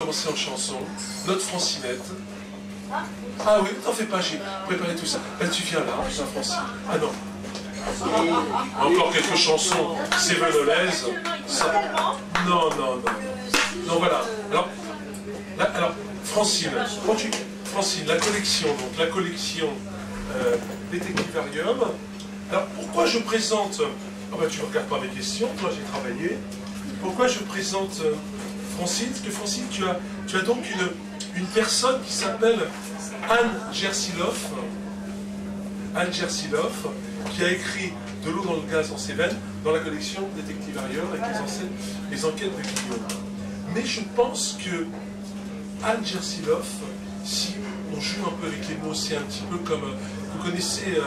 Commencer en chanson, notre Francinette. Ah oui, t'en fais pas, j'ai préparé tout ça. Ben, tu viens là, Francine. Ah non. Encore quelques chansons sévenolaises. Ça... Non, non, non. Non, voilà. Alors Francine, Francine, la collection, donc la collection Détectivarium. Alors, pourquoi je présente... Oh ben, tu ne regardes pas mes questions, toi j'ai travaillé. Pourquoi je présente... Francine, parce que Francine, tu as donc une personne qui s'appelle Anne Gersiloff, qui a écrit De l'eau dans le gaz en Cévennes dans la collection Détectivarium avec les enquêtes de Guillaume. Mais je pense que Anne Gersiloff, si on joue un peu avec les mots, c'est un petit peu comme, vous connaissez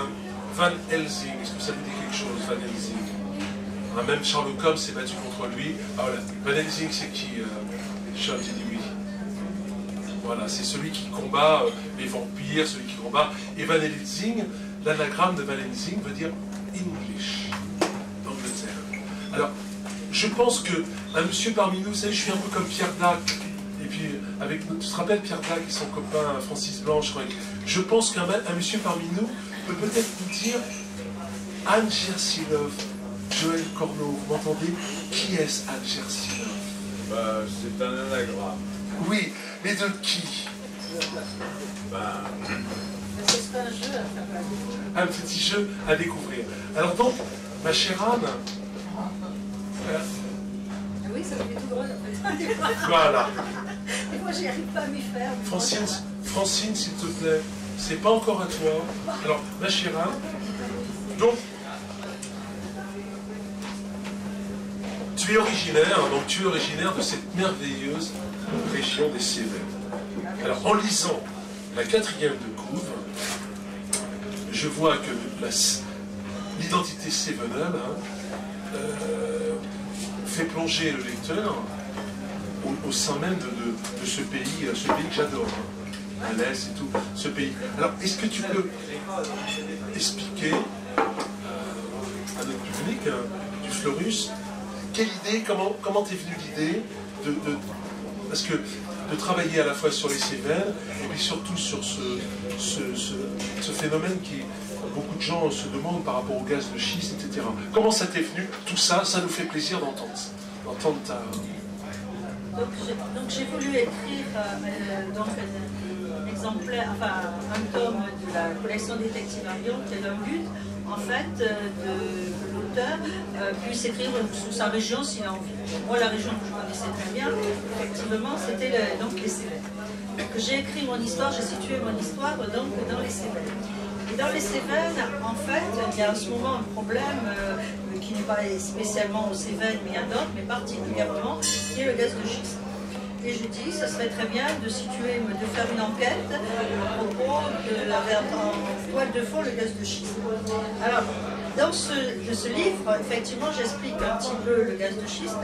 Van Helsing, est-ce que ça vous dit quelque chose, Van Helsing? Même Sherlock Holmes s'est battu contre lui. Ah voilà, Van Helsing c'est qui Sean, j'ai dit oui. Voilà, c'est celui qui combat les vampires, celui qui combat. Et Van Helsing, l'anagramme de Van Helsing veut dire English, d'Angleterre. Alors, je pense qu'un monsieur parmi nous, vous savez, je suis un peu comme Pierre Dac. Et puis, tu te rappelles Pierre Dac et son copain Francis Blanche. Je pense qu'un monsieur parmi nous peut peut-être nous dire Anne Gersiloff. Joël Corneau, vous m'entendez? Qui est-ce Anne Gersiloff? C'est un anagramme. Oui, mais de qui? Ce serait un jeu à faire. Un petit jeu à découvrir. Alors donc, ma chère Anne... Oui, ça me fait tout drôle en fait. Voilà. Et moi, j'y arrive pas à m'y faire. Francine, s'il te plaît, c'est pas encore à toi. Alors, ma chère Anne, donc... Tu es originaire de cette merveilleuse région des Cévennes. Alors, en lisant la 4e de couve, je vois que l'identité cévenole fait plonger le lecteur au sein même de ce pays que j'adore. À l'Est et tout, ce pays. Alors, est-ce que tu peux expliquer à notre public du Florus quelle idée, comment t'es venue l'idée de travailler à la fois sur les Cévennes et puis surtout sur ce phénomène qui beaucoup de gens se demandent par rapport au gaz de schiste, etc. Comment ça t'est venu? Tout ça, ça nous fait plaisir d'entendre ta... Donc j'ai voulu écrire un exemplaire, enfin un tome de la collection Détectivarium qui est un but en fait de l'auteur puisse écrire sous sa région s'il a envie. Moi la région que je connaissais très bien, effectivement, c'était donc les Cévennes. Donc j'ai écrit mon histoire, j'ai situé mon histoire donc dans les Cévennes. Et dans les Cévennes, en fait, il y a en ce moment un problème qui n'est pas spécialement aux Cévennes, mais à d'autres, mais particulièrement, qui est le gaz de schiste. Et je dis, ça serait très bien de faire une enquête à propos en toile de fond le gaz de schiste. Alors, dans ce livre, effectivement, j'explique un petit peu le gaz de schiste,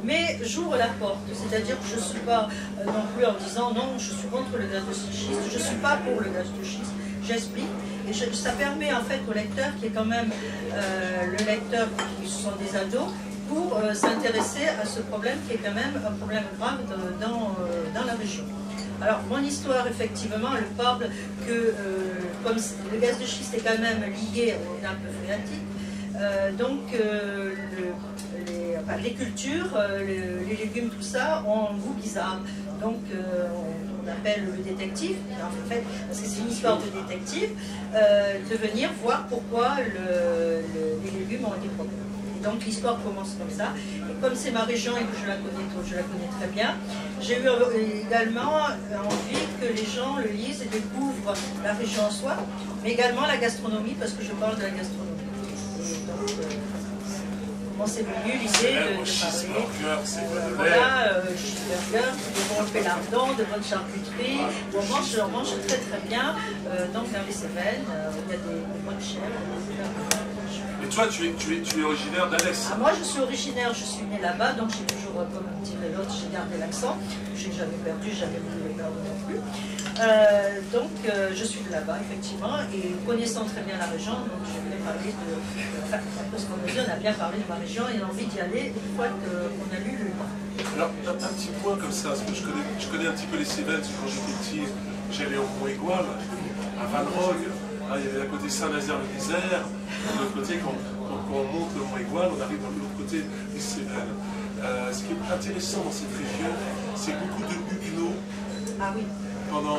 mais j'ouvre la porte, c'est-à-dire que je ne suis pas non plus en disant non, je suis contre le gaz de schiste, je ne suis pas pour le gaz de schiste, j'explique. Et ça permet en fait au lecteur, qui est quand même le lecteur qui sont des ados, pour s'intéresser à ce problème qui est quand même un problème grave dans la région. Alors mon histoire effectivement elle parle que comme le gaz de schiste est quand même lié aux nappes phréatiques, donc les cultures, les légumes, tout ça ont un goût bizarre. Donc on appelle le détective, en fait, parce que c'est une histoire de détective, de venir voir pourquoi les légumes ont des problèmes. Et donc l'histoire commence comme ça. Et comme c'est ma région et que je la connais très bien, j'ai eu également envie que les gens le lisent et découvrent la région en soi, mais également la gastronomie, parce que je parle de la gastronomie. Et donc, comment c'est venu l'idée de parler cheeseburger, de bons pélardons, de bonnes charcuteries. On mange très très bien. Donc dans les Cévennes, il y a des bonnes chèvres. Et toi, tu es originaire d'Alès? Moi, je suis originaire, je suis née là-bas, donc j'ai toujours, comme dirait l'autre, j'ai gardé l'accent. Je n'ai jamais perdu, jamais voulu le perdre non plus. Donc, je suis de là-bas, effectivement, et connaissant très bien la région, donc je voulais parler de... Enfin, parce qu'on a dit, on a bien parlé de ma région et on a envie d'y aller une fois qu'on a lu le livre. Alors, un petit point comme ça, parce que je connais un petit peu les Cévennes, parce que quand j'étais petit, j'allais au Mont-Égual, à Valrogue, il y avait à côté Saint-Nazaire-le-Désert, de l'autre côté, quand on monte le Mont-Égual, on arrive de l'autre côté des Cévennes. Ce qui est intéressant dans cette région, c'est beaucoup de huguenots. Ah oui. Quand il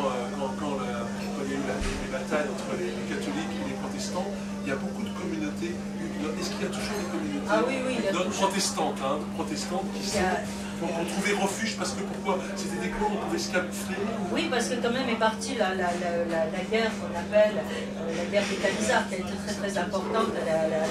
y a eu les batailles entre les catholiques et les protestants, il y a beaucoup de communautés huguenotes. Est-ce qu'il y a toujours des communautés huguenotes protestantes qui ont trouvé refuge parce que pourquoi? C'était des clans, on pouvait se camoufler? Oui, parce que quand même est partie la guerre qu'on appelle la guerre des Camisards, qui a été très très importante à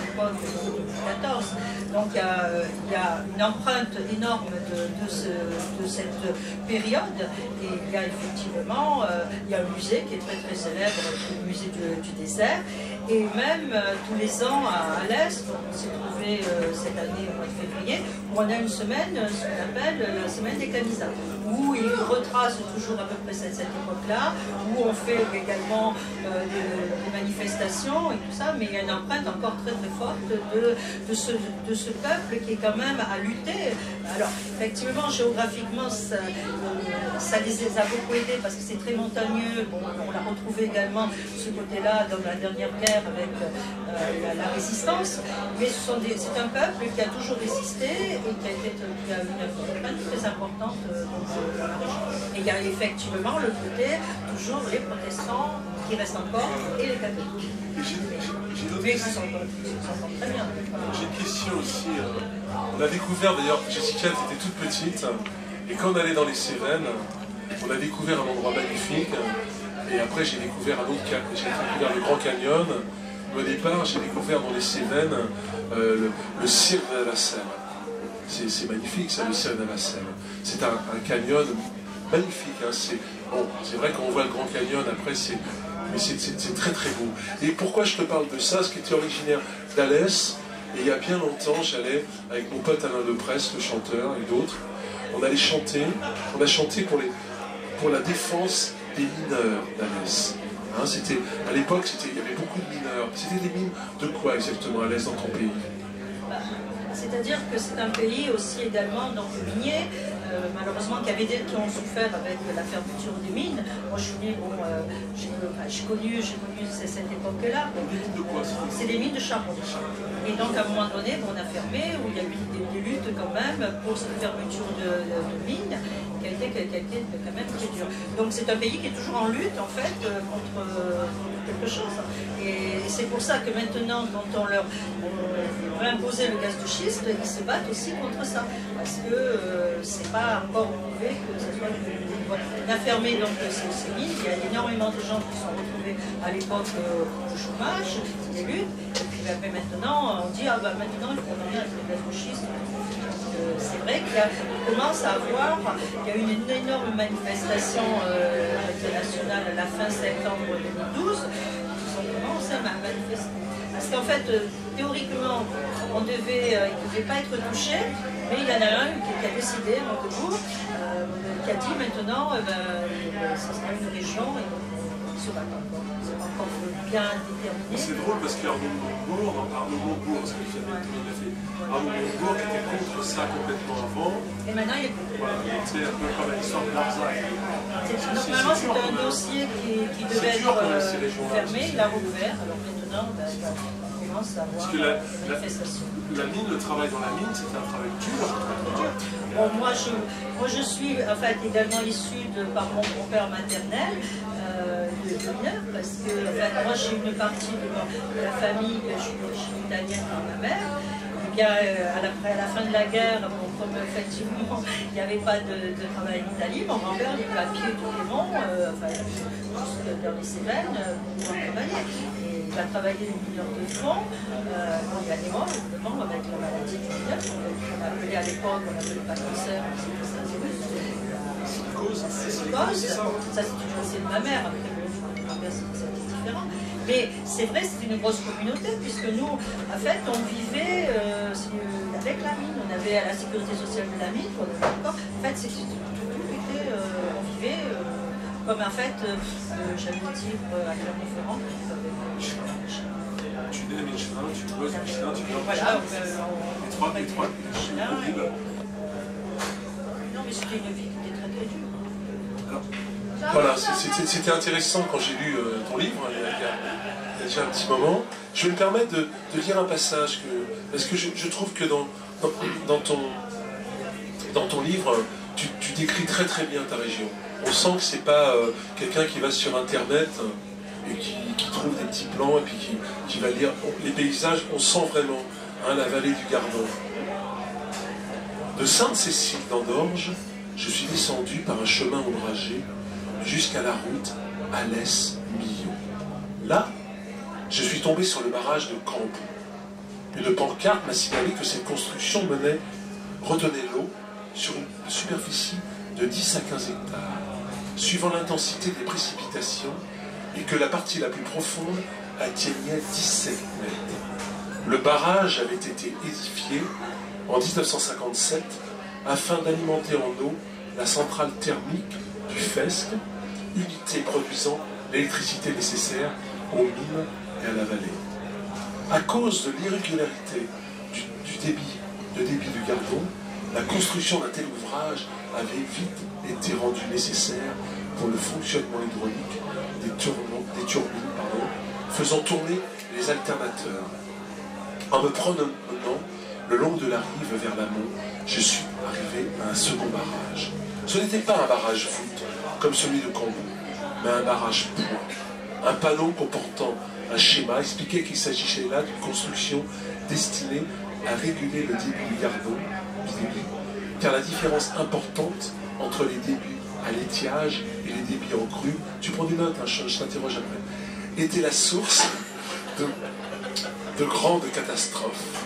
l'époque de 2014. Donc il y a une empreinte énorme de cette période, et il y a effectivement il y a un musée qui est très très célèbre, le musée du désert, et même tous les ans à l'Est, on s'est trouvé cette année au mois de février, où on a une semaine, ce qu'on appelle la semaine des Camisards, où ils retracent toujours à peu près cette époque-là, où on fait également des manifestations et tout ça, mais il y a une empreinte encore très très forte de ce peuple qui est quand même à lutter. Alors effectivement, géographiquement, ça les a beaucoup aidés parce que c'est très montagneux. Bon, on l'a retrouvé également ce côté-là dans la dernière guerre avec la résistance, mais c'est un peuple qui a toujours résisté et qui a une empreinte très importante dans la région. Et il y a effectivement le côté, toujours les protestants qui restent encore et les catholiques. Mais ils s'entendent très bien. J'ai une question aussi. On a découvert d'ailleurs, Jessica était toute petite, et quand on allait dans les Cévennes, on a découvert un endroit magnifique, et après j'ai découvert le Grand Canyon. Au départ, j'ai découvert dans les Cévennes le Cirque de la Selle. C'est magnifique, ça, le Cirque de la Selle. C'est un canyon magnifique. Hein. C'est vrai qu'on voit le Grand Canyon, après mais c'est très très beau. Et pourquoi je te parle de ça? Ce qui était originaire d'Alès, et il y a bien longtemps, j'allais avec mon pote Alain Leprest, le chanteur, et d'autres, on allait chanter, on a chanté pour la défense des mineurs d'Alès. Hein, à l'époque, il y avait beaucoup de mineurs. C'était des mines de quoi exactement, Alès, dans ton pays? C'est-à-dire que c'est un pays aussi également minier, malheureusement qui ont souffert avec la fermeture des mines. Moi je suis née, j'ai connu cette époque-là. De quoi? C'est des mines de charbon. Et donc à un moment donné, on a fermé, où il y a eu des luttes quand même pour cette fermeture de mines, qui a été quand même très dure. Donc c'est un pays qui est toujours en lutte en fait contre quelque chose. Et c'est pour ça que maintenant, quand on leur veut imposer le gaz de schiste, ils se battent aussi contre ça. Parce que c'est pas encore prouvé que ce soit on a fermé donc ces mines. Il y a énormément de gens qui se sont retrouvés à l'époque au chômage, des luttes. Et puis maintenant, on dit maintenant il faut en venir avec le gaz de schiste. C'est vrai qu'on commence à avoir, il y a eu une énorme manifestation internationale à la fin septembre 2012, ils ont commencé à manifester. Parce qu'en fait, théoriquement, il ne devait pas être touché, mais il y en a un qui a décidé, Montebourg, qui a dit maintenant, ce sera une région et ils se battent encore. C'est encore bien déterminé. C'est drôle parce qu'Arnaud Montebourg, parce qu'il a fait Arnaud Montebourg qui était contre ça complètement avant. Et maintenant il est plus. Voilà, c'est un peu comme l'histoire de Larzac. Normalement c'est un dossier qui devait être fermé, il a rouvert, alors maintenant on commence à avoir des manifestations. La mine, le travail dans la mine, c'est un travail dur. Bon, moi je suis en fait également issue par mon père maternel, de mineur, parce que en fait, moi j'ai une partie de la famille, je suis d'origine italienne par ma mère. Et bien, à la fin de la guerre, comme effectivement il n'y avait pas de travail en Italie, mon grand-père il a pied tous les monts, jusque dans les Cévennes, pour pouvoir travailler. Et il a travaillé les mineurs de fond, il y a des morts, évidemment, avec la maladie du mineur, qu'on appelait à l'époque, on n'appelait pas cancer, c'était ça, c'est ça c'est une pensée de ma mère, après c'est différent. Mais c'est vrai, c'est une grosse communauté, puisque nous, en fait, on vivait avec la mine, on avait la sécurité sociale de la mine, en fait, c'était tout était, on vivait comme en fait, j'allais dire à Clermont-Ferrand, tu nais Michelin, tu bosses Michelin, tu viens voilà, les trois puis c'était une vie qui était très très dure. Alors, voilà, c'était intéressant quand j'ai lu ton livre, il y a déjà un petit moment. Je vais me permettre de lire un passage, parce que je trouve que dans ton livre, tu décris très très bien ta région. On sent que c'est pas quelqu'un qui va sur Internet et qui trouve des petits plans et puis qui va lire les paysages. On sent vraiment la vallée du Gardon. De Sainte-Cécile d'Andorge, je suis descendu par un chemin ombragé jusqu'à la route Alès-Millau. Là, je suis tombé sur le barrage de Cambou. Une pancarte m'a signalé que cette construction retenait l'eau sur une superficie de 10 à 15 hectares, suivant l'intensité des précipitations, et que la partie la plus profonde atteignait 17 mètres. Le barrage avait été édifié en 1957 afin d'alimenter en eau la centrale thermique du Fesque, unité produisant l'électricité nécessaire aux mines et à la vallée. À cause de l'irrégularité du débit du Gardon, la construction d'un tel ouvrage avait vite été rendue nécessaire pour le fonctionnement hydraulique des turbines, faisant tourner les alternateurs. En me promenant le long de la rive vers l'amont, je suis arrivé à un second barrage. Ce n'était pas un barrage voûte, comme celui de Cambou, mais un barrage point. Un panneau comportant un schéma expliquait qu'il s'agissait là d'une construction destinée à réguler le débit du Gardon, car la différence importante entre les débits à l'étiage et les débits en crue, tu prends des notes, hein, je t'interroge après, était la source de grandes catastrophes.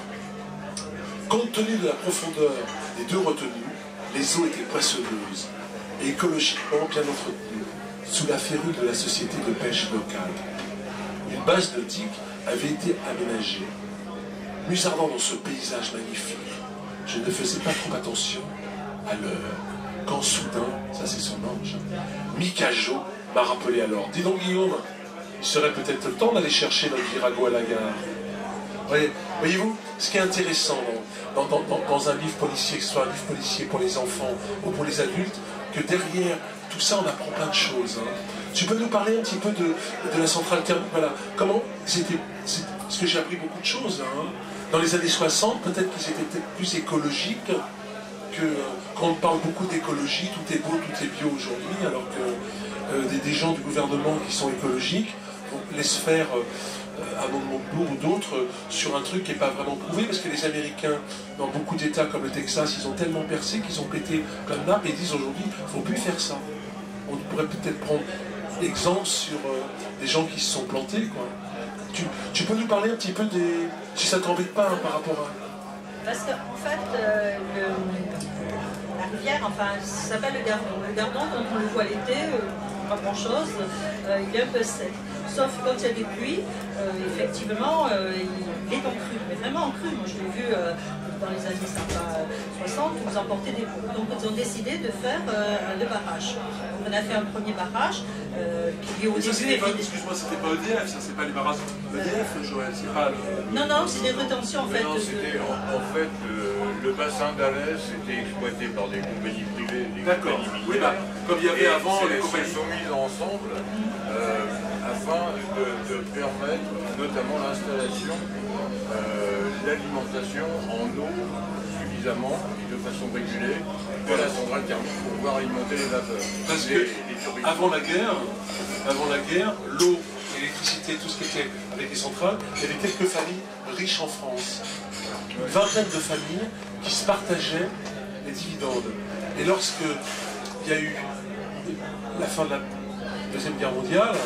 Compte tenu de la profondeur des deux retenues, les eaux étaient poissonneuses et écologiquement bien entretenues, sous la férule de la société de pêche locale. Une base nautique avait été aménagée. Musardant dans ce paysage magnifique, je ne faisais pas trop attention à l'heure, quand soudain, ça c'est son ange, Mikajo m'a rappelé alors. Dis donc Guillaume, il serait peut-être le temps d'aller chercher notre virago à la gare. Voyez-vous, ce qui est intéressant dans un livre policier, que ce soit un livre policier pour les enfants ou pour les adultes, que derrière tout ça on apprend plein de choses. Hein. Tu peux nous parler un petit peu de la centrale thermique, voilà, comment c'était, parce que j'ai appris beaucoup de choses. Hein. Dans les années 60, peut-être qu'ils étaient peut-être plus écologiques, que quand on parle beaucoup d'écologie, tout est beau, tout est bio aujourd'hui, alors que des gens du gouvernement qui sont écologiques laissent faire à Montebourg ou d'autres sur un truc qui n'est pas vraiment prouvé, parce que les Américains, dans beaucoup d'États comme le Texas, ils ont tellement percé qu'ils ont pété plein de nappes et disent aujourd'hui, il ne faut plus faire ça. On pourrait peut-être prendre exemple sur des gens qui se sont plantés, quoi. Tu peux nous parler un petit peu des... si ça ne t'embête pas hein, par rapport à... Parce qu'en fait, la rivière, enfin, ça s'appelle le Gardon. Le Gardon, quand on le voit l'été, pas grand-chose, il est un peu sec. Sauf quand il y a des pluies, effectivement, il est en crue, mais vraiment en crue. Moi, je l'ai vu dans les années 60, vous emportez des pots. Donc, ils ont décidé de faire le barrage. Donc, on a fait un premier barrage, qui au début... Excuse-moi, c'était pas EDF, ça, c'est pas les barrages EDF, Joël, c'est pas le... Non, c'est des rétentions, en fait. Non, c'était en fait le bassin d'Alès était exploité par des compagnies privées, des compagnies minières. Oui, bah, comme il y avait avant, les compagnies sont mises ensemble afin de permettre notamment l'installation, l'alimentation en eau suffisamment et de façon régulée de la centrale thermique pour pouvoir alimenter les vapeurs. Parce que avant la guerre, l'eau, l'électricité, tout ce qui était avec les centrales, il y avait quelques familles riches en France. Une vingtaine de familles qui se partageaient les dividendes. Et lorsque il y a eu la fin de la Deuxième Guerre mondiale,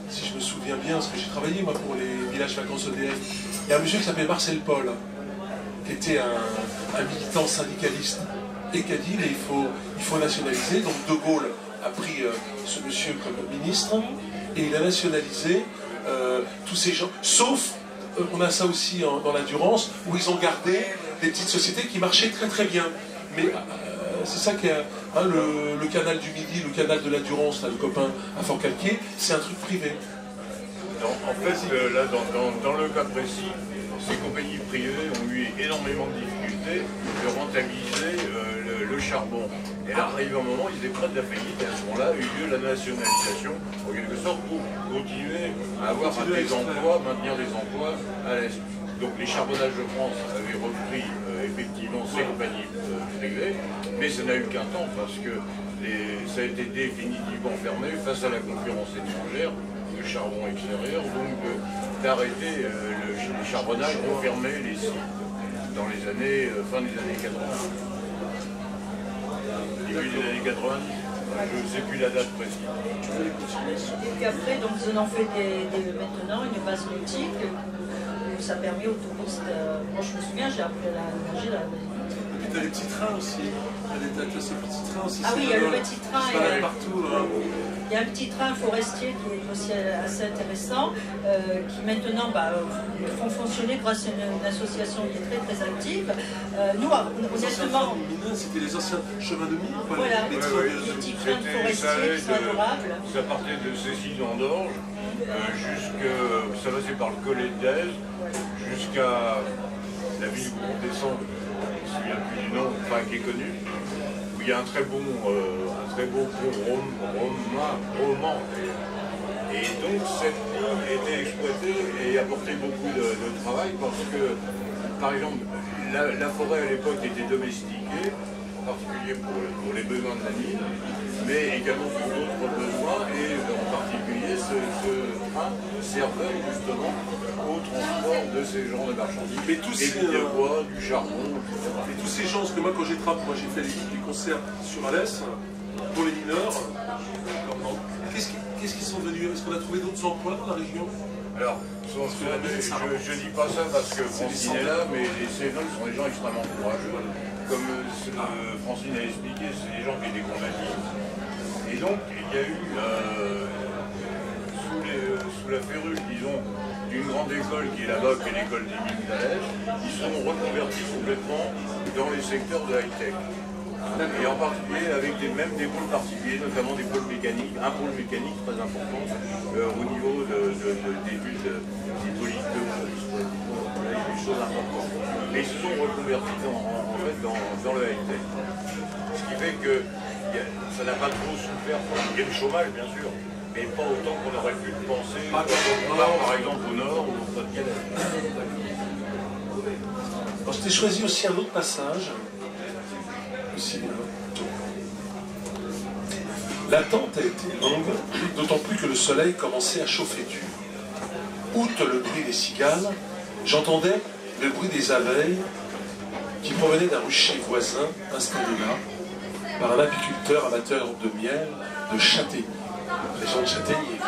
si je me souviens bien, parce que j'ai travaillé moi pour les villages vacances EDF, il y a un monsieur qui s'appelait Marcel Paul, qui était un militant syndicaliste, et qui a dit mais il faut nationaliser. Donc De Gaulle a pris ce monsieur comme ministre, et il a nationalisé tous ces gens, sauf, on a ça aussi dans l'Endurance, où ils ont gardé des petites sociétés qui marchaient très très bien. Mais c'est ça qui est le canal du Midi, le canal de l'Endurance, le copain à Fort-Calquier, c'est un truc privé. En fait, là, dans le cas précis, ces compagnies privées ont eu énormément de difficultés de rentabiliser le charbon. Et là, arrive un moment, ils étaient près de la faillite, et à ce moment-là, a eu lieu la nationalisation, en quelque sorte, pour continuer à avoir des emplois, maintenir des emplois à l'Est. Donc les Charbonnages de France avaient repris effectivement ces compagnies privées, mais ça n'a eu qu'un temps, parce que ça a été définitivement fermé face à la concurrence étrangère, le charbon extérieur, donc d'arrêter les charbonnages pour fermer les sites dans les années, fin des années 80. Début des années 90, je ne sais plus la date précise. Et puis après, donc, ils en ont fait maintenant une base nautique où ça permet aux touristes. Moi, je me souviens, j'ai appris à nager là. Et puis t'as les petits trains aussi. T'as ces petits trains aussi. Ah oui, il y a le petit train. Il y a partout. Il y a un petit train forestier qui est aussi assez intéressant, qui maintenant font fonctionner grâce à une association qui est très très active. Nous, honnêtement... C'était les anciens chemins de mine. Voilà, les petits trains forestiers qui sont adorables. Ça partait de Cécile-en-Dorge, ça passait par le collet d'Aise, jusqu'à la ville où on descend, je ne me souviens plus du nom, enfin qui est connu. Il y a un très beau pont roman. Et donc cette ligne était exploitée et apportait beaucoup de travail parce que, par exemple, la forêt à l'époque était domestiquée, en particulier pour les besoins de la mine, mais également pour d'autres besoins, et en particulier ce train servait justement au transport de ces genres de marchandises, du bois, du charbon, etc. Et tous ces gens, parce que moi quand j'ai fait des concerts sur Alès, pour les mineurs, qu'est-ce qu'ils sont devenus? Est-ce qu'on a trouvé d'autres emplois dans la région? Alors, je ne dis pas ça parce que Francine est là, mais les Cévenols sont des gens extrêmement courageux. Comme Francine a expliqué, c'est des gens qui étaient combatifs. Et donc, il y a eu, sous la férule, disons, d'une grande école qui est là-bas, qui est l'école des mines d'Alès, ils sont reconvertis complètement dans les secteurs de high-tech. Et en particulier avec même des pôles particuliers, notamment des pôles mécaniques, un pôle mécanique très important au niveau d'études hydrauliques de course. Là, il y a des choses importantes. Mais ils se sont reconvertis en fait dans le high-tech. Ce qui fait que ça n'a pas trop souffert. Il y a du chômage, bien sûr, mais pas autant qu'on aurait pu le penser, par exemple au nord ou au Pas-de-Calais. Je t'ai choisi aussi un autre passage. L'attente a été longue, d'autant plus que le soleil commençait à chauffer dur. Outre le bruit des cigales, j'entendais le bruit des abeilles qui provenaient d'un rucher voisin installé là par un apiculteur amateur de miel de châtaignier. Les gens de châtaignier.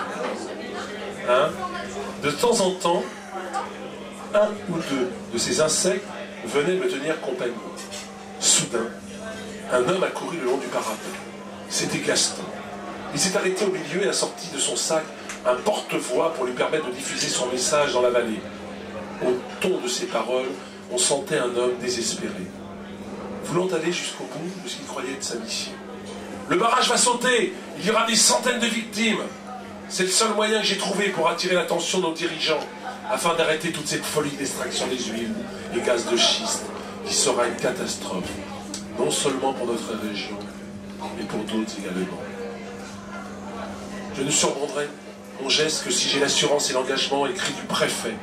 Hein? De temps en temps, un ou deux de ces insectes venaient me tenir compagnie. Soudain, un homme a couru le long du parapet. C'était Gaston. Il s'est arrêté au milieu et a sorti de son sac un porte-voix pour lui permettre de diffuser son message dans la vallée. Au ton de ses paroles, on sentait un homme désespéré, voulant aller jusqu'au bout de ce qu'il croyait être sa mission. Le barrage va sauter, il y aura des centaines de victimes. C'est le seul moyen que j'ai trouvé pour attirer l'attention de nos dirigeants, afin d'arrêter toute cette folie d'extraction des huiles et gaz de schiste, qui sera une catastrophe, non seulement pour notre région, mais pour d'autres également. Je ne surprendrai mon geste que si j'ai l'assurance et l'engagement écrit du préfet,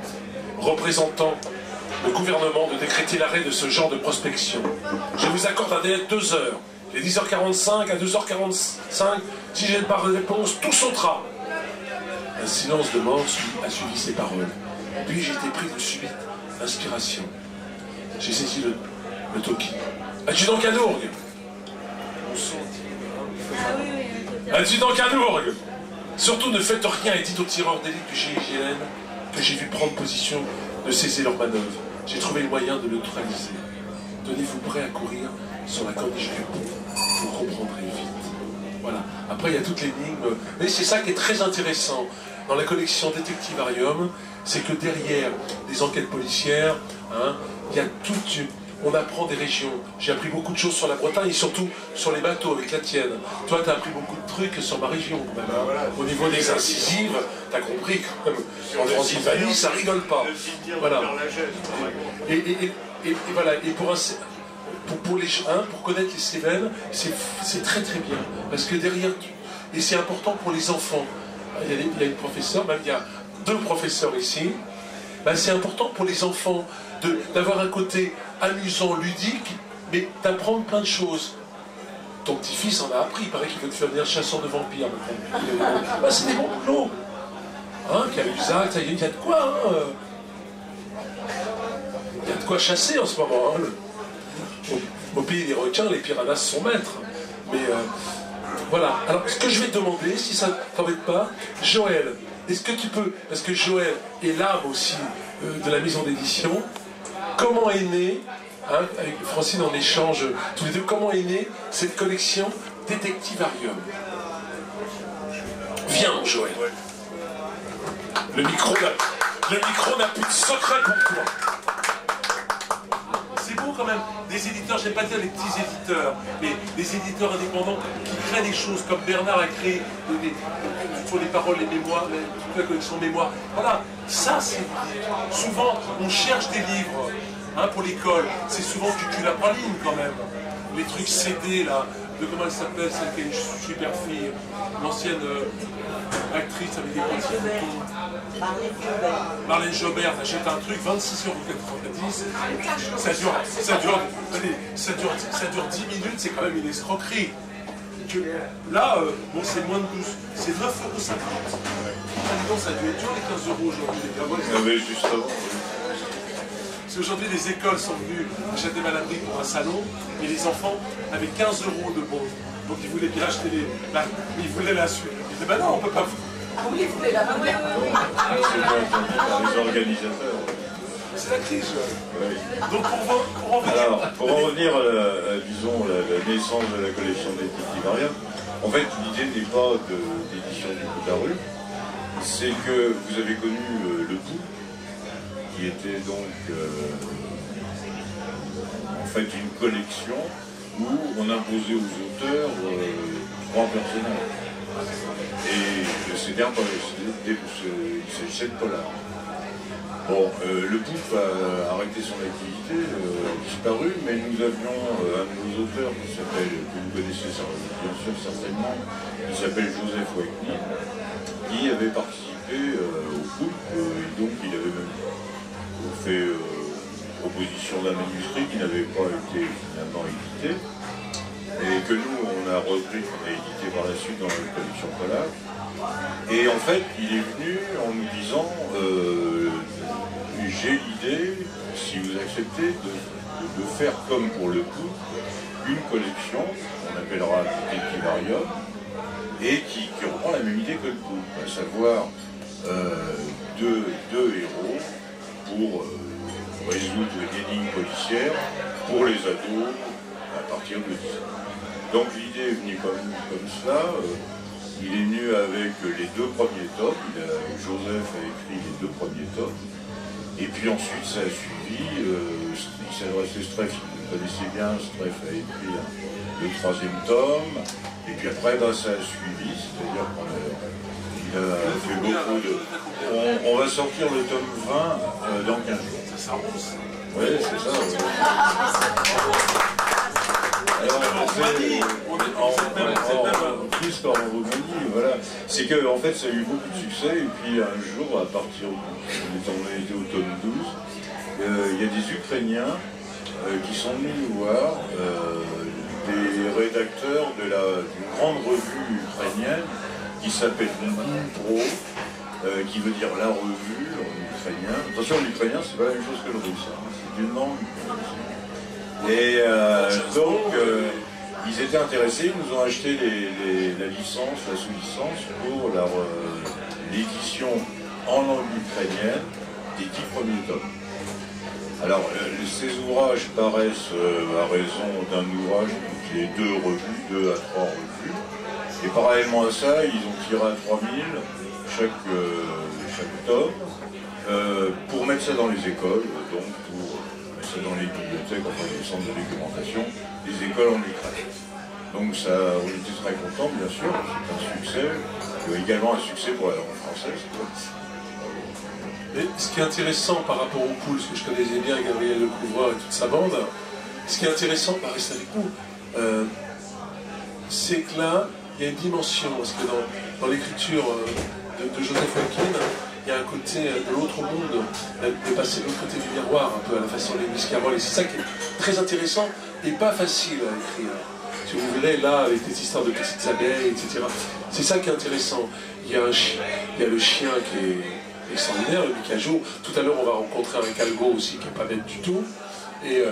représentant le gouvernement, de décréter l'arrêt de ce genre de prospection. Je vous accorde un délai de 2 heures. Les 10h45 à 2h45, si j'ai pas de réponse, tout sautera. Un silence de mort a suivi ces paroles. Puis j'ai été pris de subite inspiration. J'ai saisi le toki. Adjudant Canourgue. Adjudant Canourgue. Surtout ne faites rien et dites aux tireurs d'élite du GIGN que j'ai vu prendre position de cesser leur manœuvre. J'ai trouvé le moyen de le neutraliser. Tenez-vous prêt à courir sur la corniche du pont. Vous comprendrez vite. Voilà. Après, il y a toute l'énigme. Mais c'est ça qui est très intéressant dans la collection Détectivarium, c'est que derrière des enquêtes policières, hein, il y a toute on apprend des régions. J'ai appris beaucoup de choses sur la Bretagne et surtout sur les bateaux avec la tienne. Toi, tu as appris beaucoup de trucs sur ma région quand même. Hein. Voilà. Au niveau des incisives, tu as compris quand même. En Transylvanie, ça rigole pas. Voilà. Et voilà. Et pour connaître les Cévennes, c'est très très bien. Parce que derrière, et c'est important pour les enfants. Il y a une professeure, même il y a 2 professeurs ici. Ben, c'est important pour les enfants d'avoir un côté amusant, ludique, mais d'apprendre plein de choses. Ton petit-fils en a appris, il paraît qu'il veut te faire venir chasseur de vampires. Ben, c'est des bons boulots. Hein, Cahuzac, il y a de quoi. Hein. Il y a de quoi chasser en ce moment. Hein. Au pays des requins, les piranhas sont maîtres. Mais voilà. Alors, ce que je vais te demander, si ça ne t'embête pas, Joël, est-ce que tu peux, parce que Joël est l'âme aussi de la maison d'édition, comment est née, hein, avec Francine en échange tous les deux, comment est née cette collection Détectivarium? Viens, mon Joël. Le micro n'a plus de secret pour toi. C'est beau quand même, des éditeurs, je n'aime pas dire les petits éditeurs, mais des éditeurs indépendants qui créent des choses, comme Bernard a créé sur les paroles, les mémoires, toute la collection mémoire. Voilà, ça c'est souvent, on cherche des livres hein, pour l'école, c'est souvent tu la praline quand même. Les trucs CD là, de comment elle s'appelle, celle qui est une super fille, l'ancienne actrice avec des points. Marlène Jobert, t'achètes un truc, 26,90 €, ça dure 10 minutes, c'est quand même une escroquerie. Là, bon, c'est moins de 12, c'est 9,50 €. Ah, dis donc, ça a dû être dur les 15 € aujourd'hui, les gars. Juste avant. Parce qu'aujourd'hui, les écoles sont venues acheter des malabris pour un salon, et les enfants avaient 15 € de bons. Donc ils voulaient bien acheter ils voulaient la suite. Ils disaient, ben non, on ne peut pas. Oui, ils voulaient la Les organisateurs. C'est la crise. Oui. Donc pour en revenir à, disons, la naissance de la collection Détectivarium, en fait, l'idée n'est pas d'édition du coup de la rue, c'est que vous avez connu le Pou, qui était donc en fait une collection où on imposait aux auteurs 3 personnages. Et c'était il s'agissait de polar. Bon, le Pouf a arrêté son activité, disparu, mais nous avions un de nos auteurs qui s'appelle, que vous connaissez bien sûr certainement, qui s'appelle Joseph Wackney, qui avait participé au Pouf, et donc il avait même fait proposition d'un manuscrit qui n'avait pas été finalement édité, et que nous on a repris, qu'on a édité par la suite dans la collection Polar. Et en fait, il est venu en nous disant j'ai l'idée, si vous acceptez, de faire comme pour le coup, une collection qu'on appellera Détectivarium, et qui reprend la même idée que le coup, à savoir deux héros pour résoudre une énigme policière pour les ados à partir de 10 ans. Donc l'idée est venue comme cela. Il est venu avec les 2 premiers tomes, Joseph a écrit les 2 premiers tomes, et puis ensuite ça a suivi, il s'adressait Streff, vous connaissez bien, Streff a écrit le 3e tome, et puis après ça a suivi, c'est-à-dire qu'il a fait beaucoup de... On va sortir le tome 20 dans 15 jours. Ça s'arrose. Oui, c'est ça. Plus qu'en Roumanie, voilà. C'est que en fait ça a eu beaucoup de succès, et puis un jour, à partir on était au tome 12, il y a des Ukrainiens qui sont venus nous voir, des rédacteurs d'une grande revue ukrainienne qui s'appelle Pro, qui veut dire la revue en ukrainien. Attention, l'ukrainien c'est pas la même chose que le russe, hein. C'est une langue. Et donc, ils étaient intéressés, ils nous ont acheté la licence, la sous-licence pour l'édition en langue ukrainienne des 10 premiers tomes. Alors, ces ouvrages paraissent à raison d'un ouvrage toutes les 2 revues, 2 à 3 revues. Et parallèlement à ça, ils ont tiré à 3000 chaque tome pour mettre ça dans les écoles, donc pour dans les bibliothèques, enfin les centres de documentation, les écoles en Ukraine. Donc ça, on était très contents, bien sûr, c'est un succès. Il y a également un succès pour la langue française. Mais ce qui est intéressant par rapport au pool, ce que je connaissais bien, Gabriel Lecouvreur et toute sa bande, ce qui est intéressant, reste avec nous, c'est que là, il y a une dimension, parce que dans l'écriture de Joseph Holkin, il y a un côté de l'autre monde, de passer de l'autre côté du miroir, un peu à la façon de Lewis Carroll, et c'est ça qui est très intéressant et pas facile à écrire. Si vous verrez là, avec des histoires de petites abeilles, etc., c'est ça qui est intéressant. Il y a le chien qui est extraordinaire, le Mikajo. Tout à l'heure, on va rencontrer un Calgo aussi qui n'est pas bête du tout. Et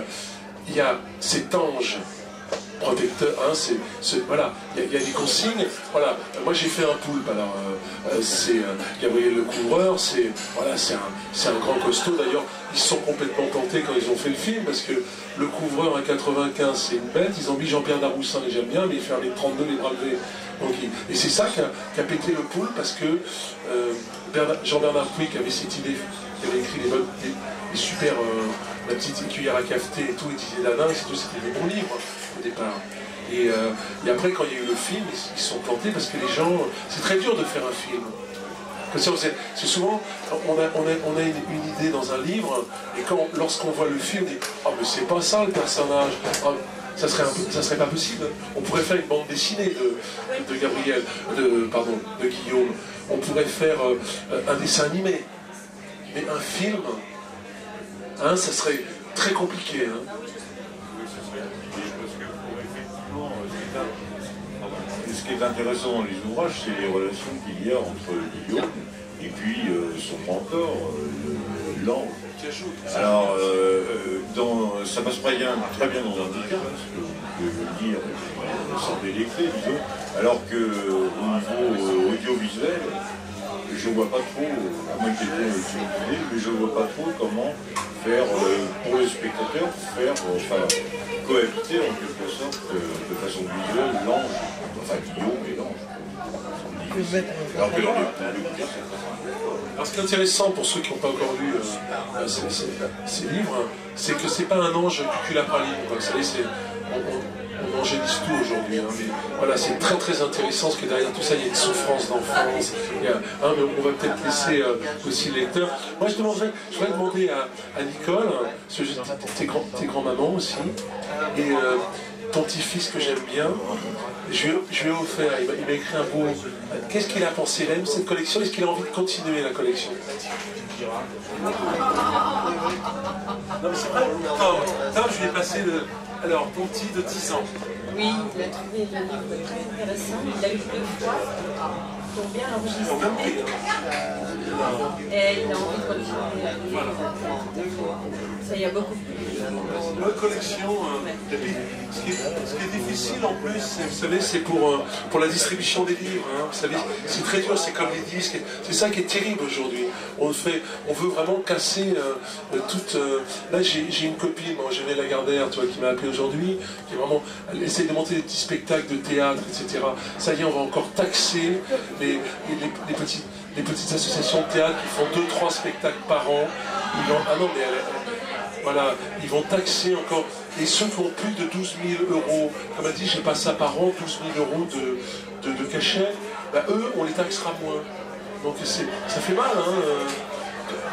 il y a cet ange protecteur, hein, voilà, il y a des consignes. Voilà, moi j'ai fait un poulpe, alors c'est Gabriel Lecouvreur, voilà, c'est un grand costaud. D'ailleurs, ils se sont complètement plantés quand ils ont fait le film, parce que Lecouvreur à 95, c'est une bête. Ils ont mis Jean-Pierre Daroussin, et j'aime bien, mais il fait les 32, les bras levés. Donc, et c'est ça qui a pété le poulpe, parce que Jean-Bernard Puy, qui avait cette idée, qui avait écrit les super, la petite cuillère à cafeté et tout, et disait Dada, et tout, c'était des bons livres au départ. Et après, quand il y a eu le film, ils se sont plantés parce que les gens, c'est très dur de faire un film. C'est souvent, on a une idée dans un livre, et lorsqu'on voit le film, on dit « Ah, mais c'est pas ça le personnage ah, ça serait pas possible. On pourrait faire une bande dessinée de Gabriel, de Guillaume. On pourrait faire un dessin animé. Mais un film, hein, ça serait très compliqué. Hein. Ce qui est intéressant dans les ouvrages, c'est les relations qu'il y a entre Guillaume et puis son mentor, l'ange. Alors, ça passe très bien dans un bouquin, parce que vous pouvez le lire sans délecter, disons, alors qu'au niveau audiovisuel, je ne vois pas trop, à moins que quelqu'un ait une idée, mais je ne vois pas trop comment faire, pour le spectateur, cohabiter en quelque sorte, de façon visuelle, l'ange, enfin Guillaume et l'ange. Alors que dans le bouquin, c'est pas ça. Alors ce qui est intéressant pour ceux qui n'ont pas encore lu ces livres, c'est que c'est pas un ange cuculapraline. Vous savez, on angélise tout aujourd'hui. Hein, mais voilà, c'est très très intéressant parce que derrière tout ça, il y a une souffrance d'enfance. Mais on va peut-être laisser aussi le lecteur. Moi, je voudrais demander à Nicole, tes grands-mamans aussi, et ton petit-fils que j'aime bien, je lui ai offert, il m'a écrit un beau... Qu'est-ce qu'il a pensé? Il aime cette collection? Est-ce qu'il a envie de continuer la collection? Non mais c'est vrai, Tom, je lui ai passé alors, ton petit de 10 ans. Oui, il a trouvé le livre très intéressant, il a eu 2 fois pour bien l'enregistrer. Et il a envie de continuer à lire. Ça y a beaucoup plus. La collection, ce qui est difficile en plus, vous savez, c'est pour la distribution des livres. Hein, vous savez, c'est très dur, c'est comme les disques. C'est ça qui est terrible aujourd'hui. On veut vraiment casser toute... Là, j'ai une copine, Angèle Lagardère, qui m'a appelé aujourd'hui, qui vraiment essaie de monter des petits spectacles de théâtre, etc. Ça y est, on va encore taxer les petites associations de théâtre qui font 2-3 spectacles par an. Voilà, ils vont taxer encore. Et ceux qui ont plus de 12 000 euros, comme elle dit, j'ai pas ça par an, 12 000 euros de cachet, eux, on les taxera moins. Donc ça fait mal, hein.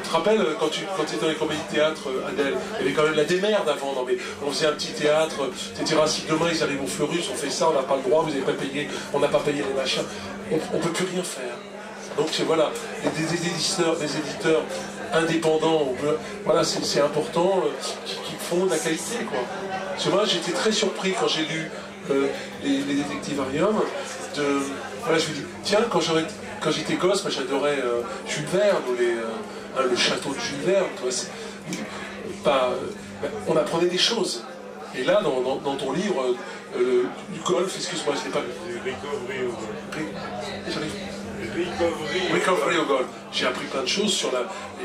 Tu te rappelles, quand tu étais dans les compagnies de théâtre, Adèle, il y avait quand même la démerde avant, non mais on faisait un petit théâtre, etc. Si demain ils arrivent au Fleurus, on fait ça, on n'a pas le droit, vous n'avez pas payé, on n'a pas payé les machins, on ne peut plus rien faire. Donc voilà, des éditeurs indépendants, voilà, c'est important, qui font de la qualité, quoi. Tu vois, j'étais très surpris quand j'ai lu les Détectivariums, voilà, je me dis, tiens, quand j'étais gosse, moi j'adorais Jules Verne, ou le château de Jules Verne, on apprenait des choses. Et là, dans ton livre, du golf, excuse-moi, je n'ai pas... Recovery au golf. J'ai appris plein de choses sur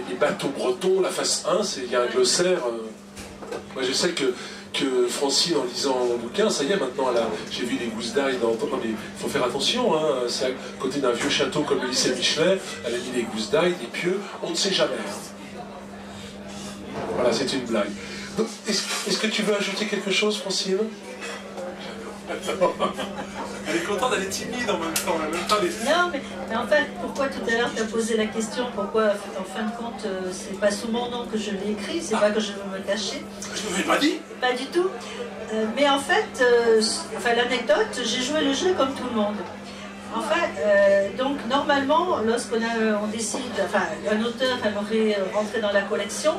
les bateaux bretons, la phase 1, il y a un glossaire. Moi je sais que Francine, en lisant mon bouquin, ça y est, maintenant, j'ai vu des gousses d'ail dans... Non mais il faut faire attention, hein, c'est à côté d'un vieux château comme le lycée Michelet, elle a mis des gousses d'ail, des pieux, on ne sait jamais. Voilà, c'est une blague. Est-ce que tu veux ajouter quelque chose, Francine? Elle est contente, elle est timide en même temps. Non, mais en fait, pourquoi tout à l'heure tu as posé la question, pourquoi en fin de compte, c'est pas sous mon nom que je l'ai écrit, c'est pas que je veux me cacher. Je ne l'ai pas dit. Pas du tout. Mais en fait, l'anecdote, j'ai joué le jeu comme tout le monde. En fait, donc normalement, on décide, enfin, un auteur aimerait rentrer dans la collection,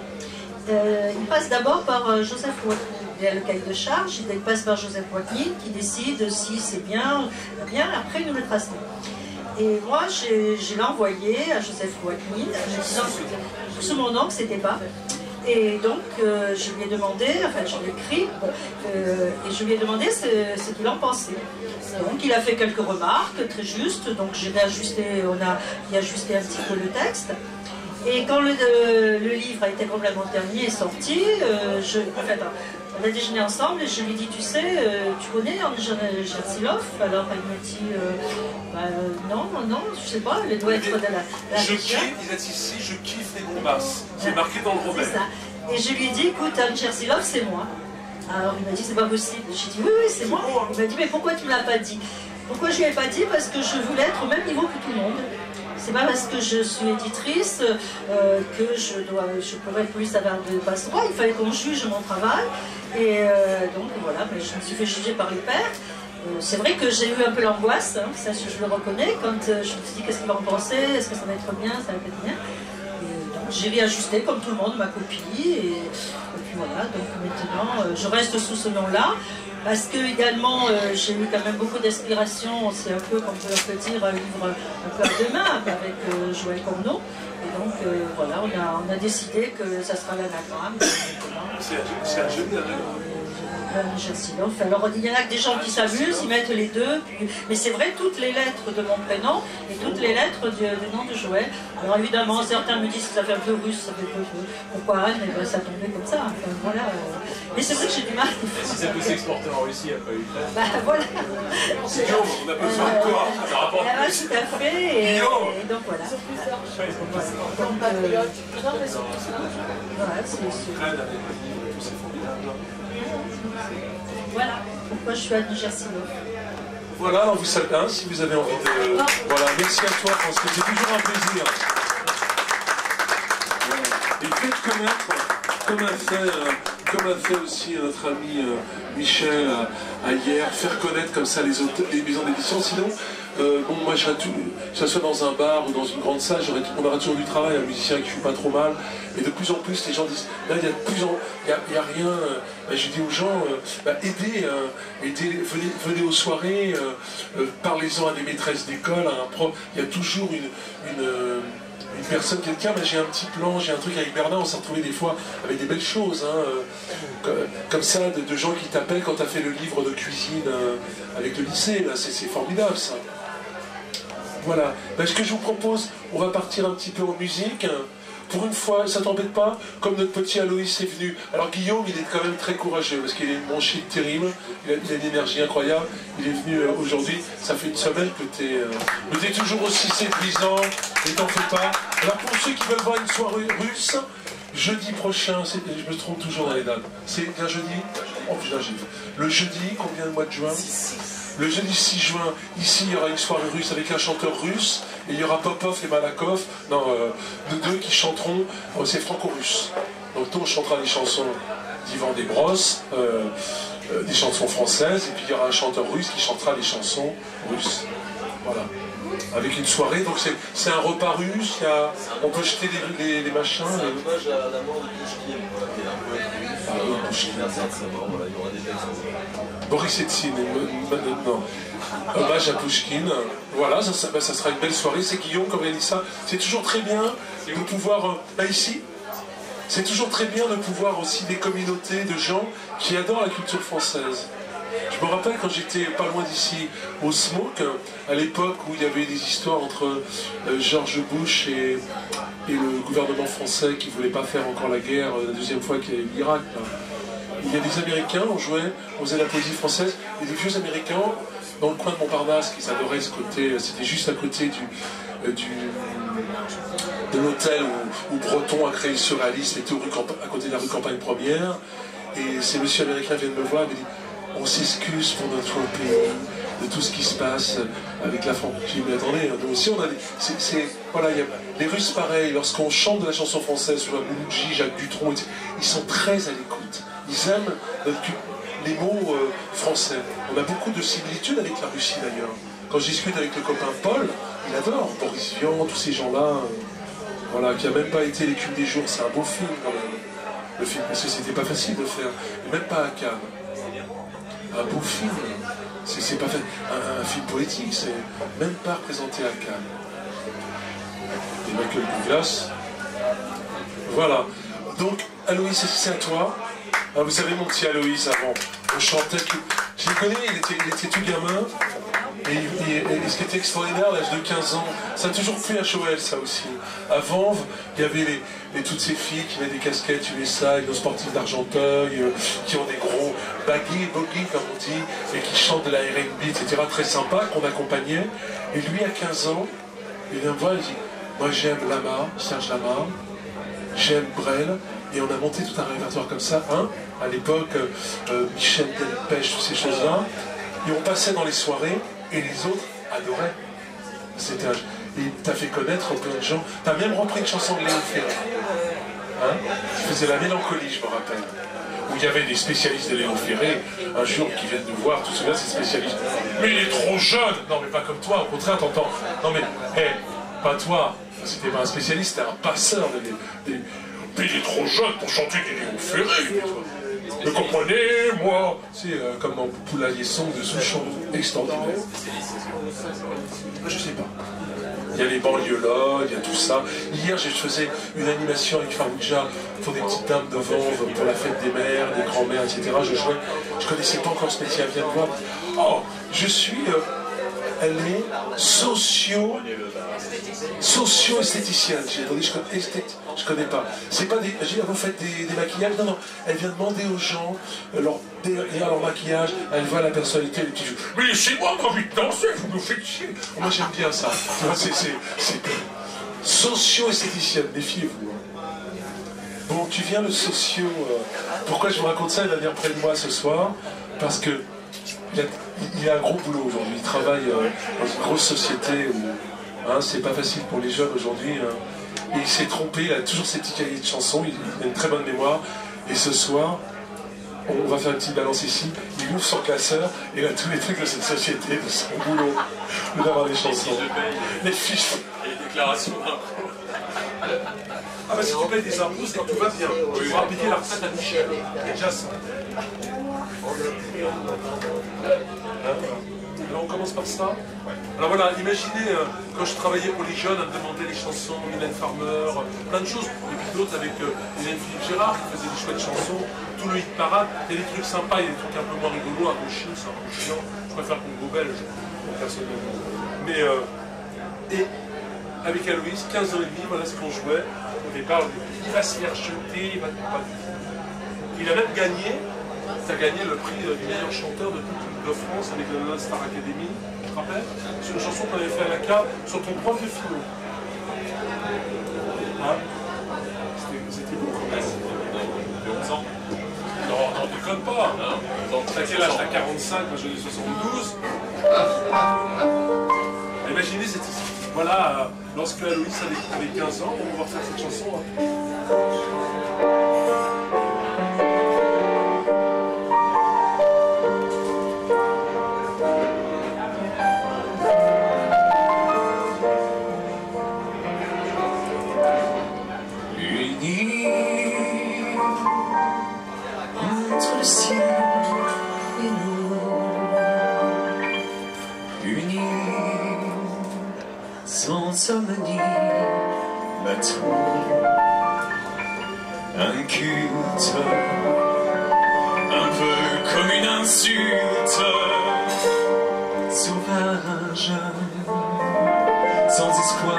il passe d'abord par Joseph Watkin. Il y a le cahier de charge, il passe par Joseph Watkin qui décide si c'est bien, après il nous le transmet. Et moi, je l'ai envoyé à Joseph Watkin, en disant sous mon nom que c'était pas. Et donc, je lui ai demandé, enfin, je lui ai écrit, et je lui ai demandé ce qu'il en pensait. Donc, il a fait quelques remarques très justes, donc j'ai réajusté, on a ajusté un petit peu le texte. Et quand le livre a été complètement terminé et sorti, on a déjeuné ensemble et je lui ai dit, tu sais, tu connais Andrzej Jersilov? Alors elle me dit, non, je sais pas, elle doit être de la Je kiffe, il est ici, je kiffe les bombasses. C'est marqué dans le Robert. C'est ça. Et je lui ai dit, écoute, Andrzej Jersilov, c'est moi. Alors il m'a dit, c'est pas possible. J'ai dit, oui, c'est moi. Il m'a dit, mais pourquoi tu me l'as pas dit? Pourquoi je lui ai pas dit? Parce que je voulais être au même niveau que tout le monde. C'est pas parce que je suis éditrice que je pourrais plus avoir de passe-droit. Il fallait qu'on juge mon travail. Et donc voilà, je me suis fait juger par les pairs. C'est vrai que j'ai eu un peu l'angoisse, hein, ça je le reconnais, quand je me suis dit qu'est-ce qu'il va en penser, est-ce que ça va être bien, ça va être bien. Et donc j'ai réajusté comme tout le monde ma copie. Et puis voilà, donc maintenant je reste sous ce nom-là. Parce que également j'ai eu quand même beaucoup d'inspiration, c'est un peu, comme on peut dire, un livre un peu à deux mains avec Joël Corneau. Et donc voilà, on a décidé que ça sera l'anagramme. C'est un joli anagramme. Alors il y en a que des gens qui s'amusent, ils mettent les deux, mais c'est vrai, toutes les lettres de mon prénom et toutes les lettres du nom de Joël. Alors évidemment, certains me disent que ça fait un peu russe, ça fait un peu pourquoi Anne, et ben, ça tombait comme ça. Enfin, voilà. Mais c'est vrai que j'ai du mal. Si ça peut s'exporter en Russie, après bah voilà. C'est dur, on a besoin de quoi? Ça rapporte plus. Tout à fait, et donc voilà. C'est formidable. Voilà pourquoi je suis à Jersilov. Voilà, alors vous savez, hein, si vous avez envie de... Voilà, merci à toi, François, c'est toujours un plaisir. Et faites connaître, comme a fait aussi notre ami Michel hier, faire connaître comme ça les maisons d'édition. Sinon, bon, moi, que ce soit dans un bar ou dans une grande salle, on aura toujours du travail, un musicien qui joue pas trop mal. Et de plus en plus, les gens disent, là, il y a rien. Je dis aux gens, aidez, venez aux soirées, parlez-en à des maîtresses d'école, à un prof. Il y a toujours une personne, quelqu'un, j'ai un petit plan, j'ai un truc avec Bernard, on s'est retrouvé des fois avec des belles choses, hein, comme ça, de gens qui t'appellent quand tu as fait le livre de cuisine avec le lycée, là, c'est formidable ça. Voilà, ce que je vous propose, on va partir un petit peu en musique. Pour une fois, ça t'embête pas? Comme notre petit Aloïs est venu. Alors Guillaume, il est quand même très courageux, parce qu'il a une bronchite terrible, il a une énergie incroyable. Il est venu aujourd'hui, ça fait une semaine que t'es toujours aussi séduisant, et t'en fais pas. Alors pour ceux qui veulent voir une soirée russe, jeudi prochain, je me trompe toujours dans les dates. C'est un jeudi? Oh putain, j'ai vu. Le jeudi, combien de mois de juin? Le jeudi 6 juin, ici, il y aura une soirée russe avec un chanteur russe, et il y aura Popov et Malakov, nous deux qui chanteront, c'est franco-russe. Donc nous, on chantera les chansons d'Ivan Desbrosses, des chansons françaises, et puis il y aura un chanteur russe qui chantera les chansons russes. Voilà. Avec une soirée, donc c'est un repas russe, on peut jeter les machins. C'est un hommage à la mort de Pouchkine, qui est un poète russe. Pouchkine, voilà, il y aura des textes. Boris Etsine, non. Hommage à Pouchkine. Voilà, ça sera une belle soirée. C'est Guillaume qui organise ça. C'est toujours très bien de pouvoir, ici, c'est toujours très bien de pouvoir aussi des communautés de gens qui adorent la culture française. Je me rappelle quand j'étais pas loin d'ici, au Smoke, à l'époque où il y avait des histoires entre George Bush et le gouvernement français qui ne voulait pas faire encore la guerre, la deuxième fois qu'il y avait l'Irak. Il y a des Américains, on faisait la poésie française, et des vieux Américains dans le coin de Montparnasse, qu'ils adoraient ce côté, c'était juste à côté de l'hôtel où Breton a créé le surréalisme, était à côté de la rue Campagne Première. Et ces messieurs américains viennent me voir et me disent on s'excuse pour notre pays, de tout ce qui se passe avec la France. J'ai dit mais attendez, nous aussi on a des... voilà, y a les Russes pareil, lorsqu'on chante de la chanson française, sur Mouloudji, Jacques Dutronc, ils sont très à l'écoute. Ils aiment les mots français. On a beaucoup de similitudes avec la Russie d'ailleurs. Quand je discute avec le copain Paul, il adore Boris Vian, tous ces gens-là, voilà, qui n'a même pas été l'écume des jours. C'est un beau film quand même, le film, parce que c'était pas facile de faire, et même pas à Cannes. Un beau film, c'est pas fait. Un film poétique, c'est même pas représenté à Cannes. Et Michael Douglas. Voilà. Donc, Aloïs, c'est à toi. Ah, vous savez, mon petit Aloïs, avant, on chantait. Je le connais, il était tout gamin. Et ce qui était extraordinaire, à l'âge de 15 ans, ça a toujours plu à Joël, ça aussi. À Vanves, il y avait toutes ces filles qui mettent des casquettes USA, nos sportifs d'Argenteuil, qui ont des gros baggy, boggy, comme on dit, et qui chantent de la R&B, etc. Très sympa, qu'on accompagnait. Et lui, à 15 ans, il vient me voir, il dit moi j'aime Lama, Serge Lama, j'aime Brel, et on a monté tout un répertoire comme ça, hein, à l'époque, Michel Delpech, toutes ces choses-là, et on passait dans les soirées, et les autres adoraient cet âge. Et t'as fait connaître plein de gens. T'as même repris une chanson de Léon Ferré. Hein, qui faisait la mélancolie, je me rappelle. Où il y avait des spécialistes de Léon Ferré, un jour, qui viennent nous voir, tout cela, ces spécialistes. Mais il est trop jeune. Non, mais pas comme toi, au contraire, t'entends. Non, mais, hé, pas toi. C'était pas un spécialiste, c'était un passeur. Mais il est trop jeune pour chanter des Léon Ferré. Vous comprenez, moi, c'est comme dans Poulailler-Son de Souchon, extraordinaire. Je sais pas. Il y a les banlieuologues, il y a tout ça. Hier, je faisais une animation avec Farouja pour des petites dames de Vanves, pour la fête des mères, des grands-mères, etc. Je jouais, je connaissais pas encore ce métier, elle vient de voir. Oh, je suis... elle est socio-esthéticienne. J'ai attendez, je connais pas. C'est pas des. Vous faites des maquillages? Non, non. Elle vient demander aux gens derrière leur maquillage, elle voit la personnalité, les petits jeux. Mais laissez-moi quand envie de danser, vous me faites chier. Moi j'aime bien ça. C'est socio-esthéticienne, méfiez-vous. Bon, tu viens le socio. Pourquoi je vous raconte ça? Il va venir près de moi ce soir. Parce que il a un gros boulot aujourd'hui, il travaille dans une grosse société où c'est pas facile pour les jeunes aujourd'hui. Hein. Et il s'est trompé, il a toujours ses petits cahiers de chansons, il a une très bonne mémoire. Et ce soir, on va faire une petite balance ici, il ouvre son classeur et il a tous les trucs de cette société, de son boulot, d'avoir des chansons. Les fiches. Et les déclarations d'impôts. Ah bah si tu payes des impôts, c'est quand tout va bien. Tu pourras payer la retraite à Michel. C'est déjà ça. Alors on commence par ça. Alors voilà, imaginez quand je travaillais pour les jeunes, à me demander les chansons, Mylène Farmer, plein de choses. Et puis d'autres avec Hélène Philippe Gérard qui faisait des chouettes chansons, tout le hit parade. Il y a des trucs sympas, il y a des trucs un peu moins rigolos, un peu chiants, c'est un peu chiant. Je préfère Congo belge, personnellement. Mais et avec Aloïs, 15 ans et demi, voilà ce qu'on jouait. Au départ, il va se faire jeter, il va pas du tout. Il a même gagné. Tu as gagné le prix du meilleur chanteur de toute de France avec la Star Academy, tu te rappelles? C'est une chanson qu'on avait fait à la cave sur ton prof de philo. Hein? C'était beau quand même. De 11 ans. Non, non, déconne pas. T'as quel âge? T'as 45, moi j'en ai 72. Imaginez cette histoire. Voilà, lorsque Aloïs avait 15 ans, on va pouvoir faire cette chanson. Hein. Entre le ciel et nous, unis, sans harmonie, bateau, un culte, un peu comme une insulte, sauvage, sans espoir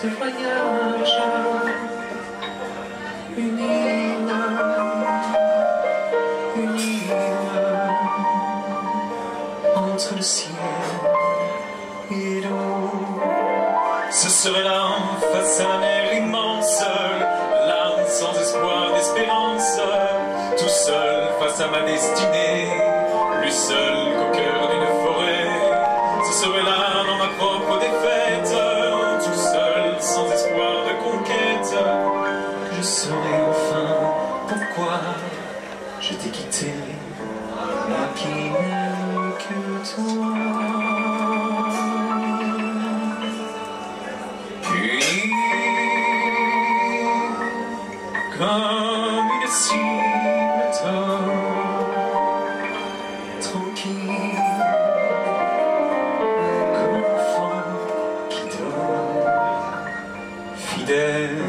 de voyage, unis. Entre le ciel Ce serait là, face à la mer immense, là, sans espoir d'espérance, tout seul face à ma destinée, plus seul qu'au cœur d'une forêt. Ce serait là, dans ma propre défaite, tout seul, sans espoir de conquête, que je saurais enfin pourquoi je t'ai quitté, moi qui n'aime que toi. Comme une cible d'or, tranquille, comme un enfant qui dort, fidèle,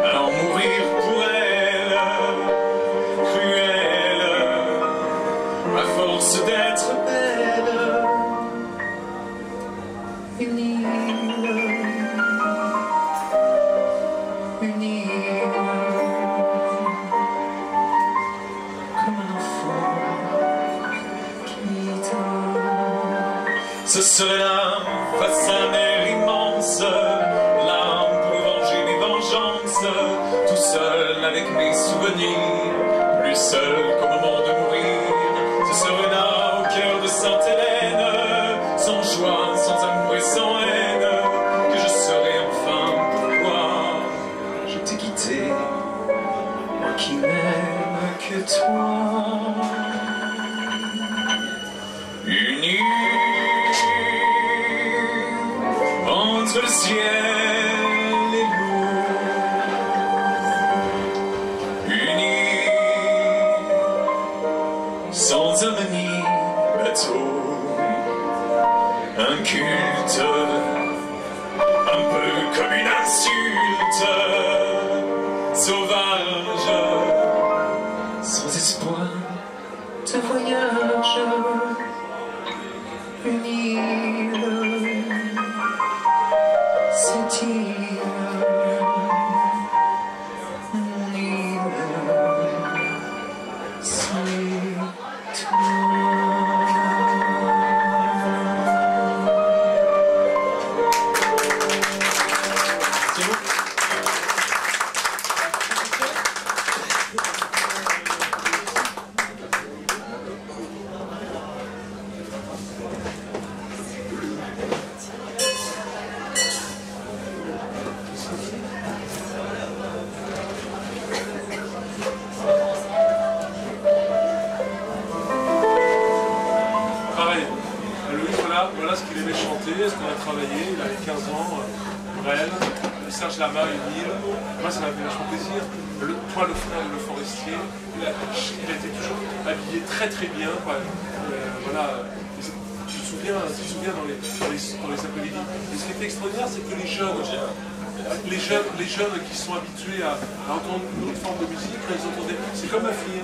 alors mourir pour elle, cruelle, à force d'être belle, une île. Ce serait là, face à la mer immense, l'âme pour venger mes vengeances, tout seul avec mes souvenirs, plus seul qu'au moment de mourir. Ce serait là, au cœur de Sainte-Hélène, sans joie, sans amour et sans haine, que je saurais enfin pourquoi je t'ai quitté, moi qui n'aime que toi. Unis entre le ciel et l'eau, unis sans âme ni bateau, un culte un peu comme une insulte, sauvage, sans espoir de voyage, une île, cette île, une île, c'est toi. C'est bon. Voilà ce qu'il aimait chanter, ce qu'on a travaillé, il avait 15 ans, Brel, Serge Lama, une île. Moi ça m'a fait vachement plaisir. Toi le frère, le forestier, il a été toujours habillé très très bien. Voilà. Tu te souviens dans les après-midi. Et ce qui était extraordinaire, c'est que les jeunes qui sont habitués à entendre une autre forme de musique, quand ils entendaient, c'est comme ma fille,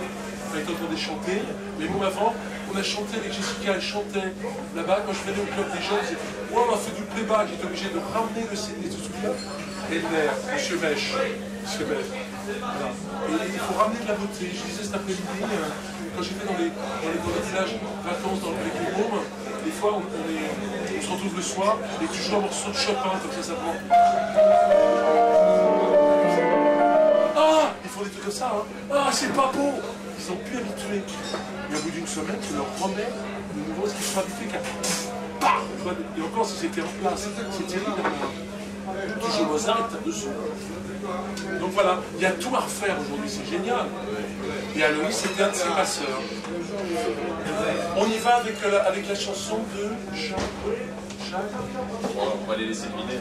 quand ils entendaient chanter, mais moi avant, on a chanté avec Jessica, elle chantait là-bas, quand je venais au club des jeunes, je disais, ouais, on a fait du playback, j'étais obligé de ramener le CD, tu te souviens? Et Monsieur Mèche, voilà. Et il faut ramener de la beauté. Je disais cet après-midi, quand j'étais dans les villages vacances dans le Récumum, des fois on se retrouve le soir et tu joues un morceau de Chopin, comme ça prend. Ah, ils font des trucs comme ça, hein. Ah, c'est pas beau. Ils sont plus habitués. Mais au bout d'une semaine, tu leur remets de nouveau ce qu'ils sont habitués qu'à. Et encore si c'était en place, c'est terrible. Toujours Mozart et tape dessus. Donc voilà, il y a tout à refaire aujourd'hui, c'est génial. Et Aloïs, c'était un de ses passeurs. On y va avec la chanson de Jacques. On va les laisser deviner.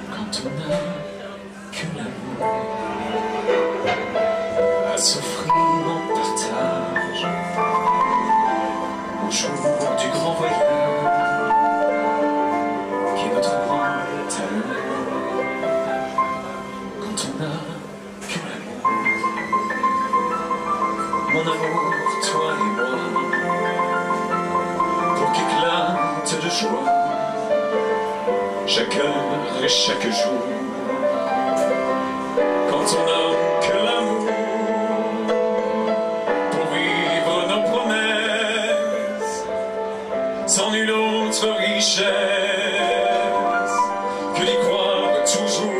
Quand on n'a que l'amour à s'offrir en partage au jour du grand voyage qui est notre rôle d'amour. Quand on n'a que l'amour, mon amour, toi et moi, pour qu'éclate de joie, chaque heure et chaque jour. Quand on n'a que l'amour pour vivre nos promesses, sans nulle autre richesse que d'y croire toujours.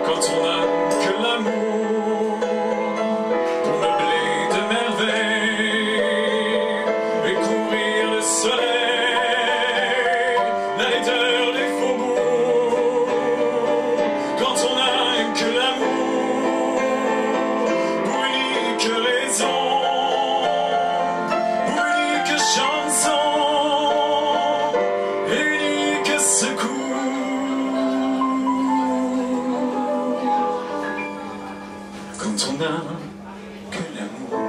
Quand on n'a que l'amour pour meubler de merveilles et couvrir le soleil, la laideur des faubourgs. Quand on n'a que l'amour pour unique raison, pour unique chanson, unique secours. Quand on n'a que l'amour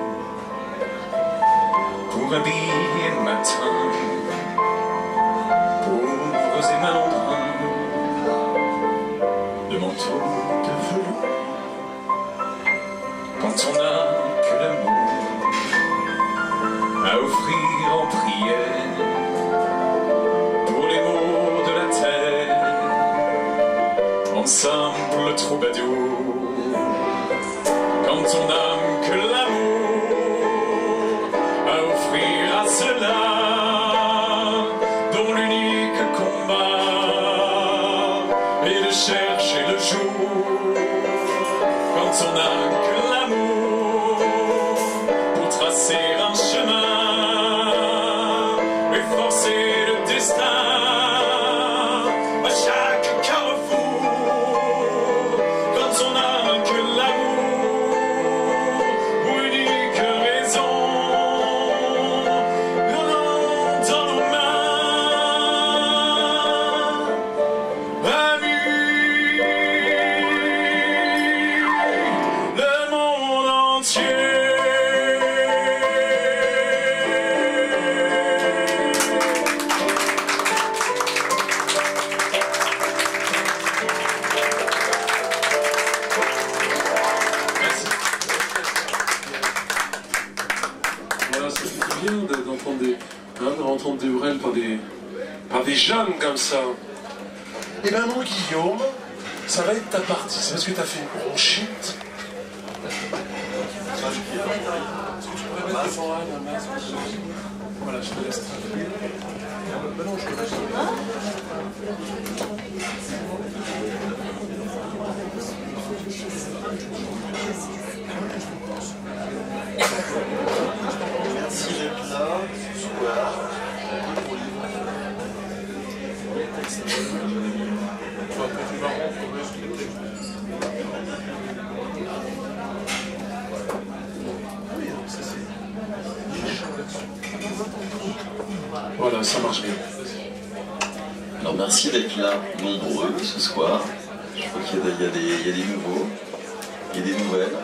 pour habiller le matin, pauvres et malandrins, de manteaux de velours. Quand on n'a que l'amour à offrir en prière pour les maux de la terre, en simple troubadour. Quand on n'a que l'amour à offrir à ceux-là dont l'unique combat est de chercher le jour. Quand on n'a que l'amour pour tracer un chemin et forcer le destin à chaque carrefour. Quand on n'a que l'amour pour unique raison, dans nos mains, amis, le monde entier. Voilà, ça fait bien d'entendre des Brel par des jeunes comme ça. Et ben mon Guillaume, ça va être ta partie. C'est parce que tu as fait une bronchite. Est-ce que tu pourrais mettre devant Anne un masque? Voilà, je te laisse traduire. Ben non, je te laisse traduire. Merci d'être là ce soir. Voilà, ça marche bien. Alors merci d'être là nombreux ce soir. Je crois qu'il y a des nouveaux, il y a des nouvelles.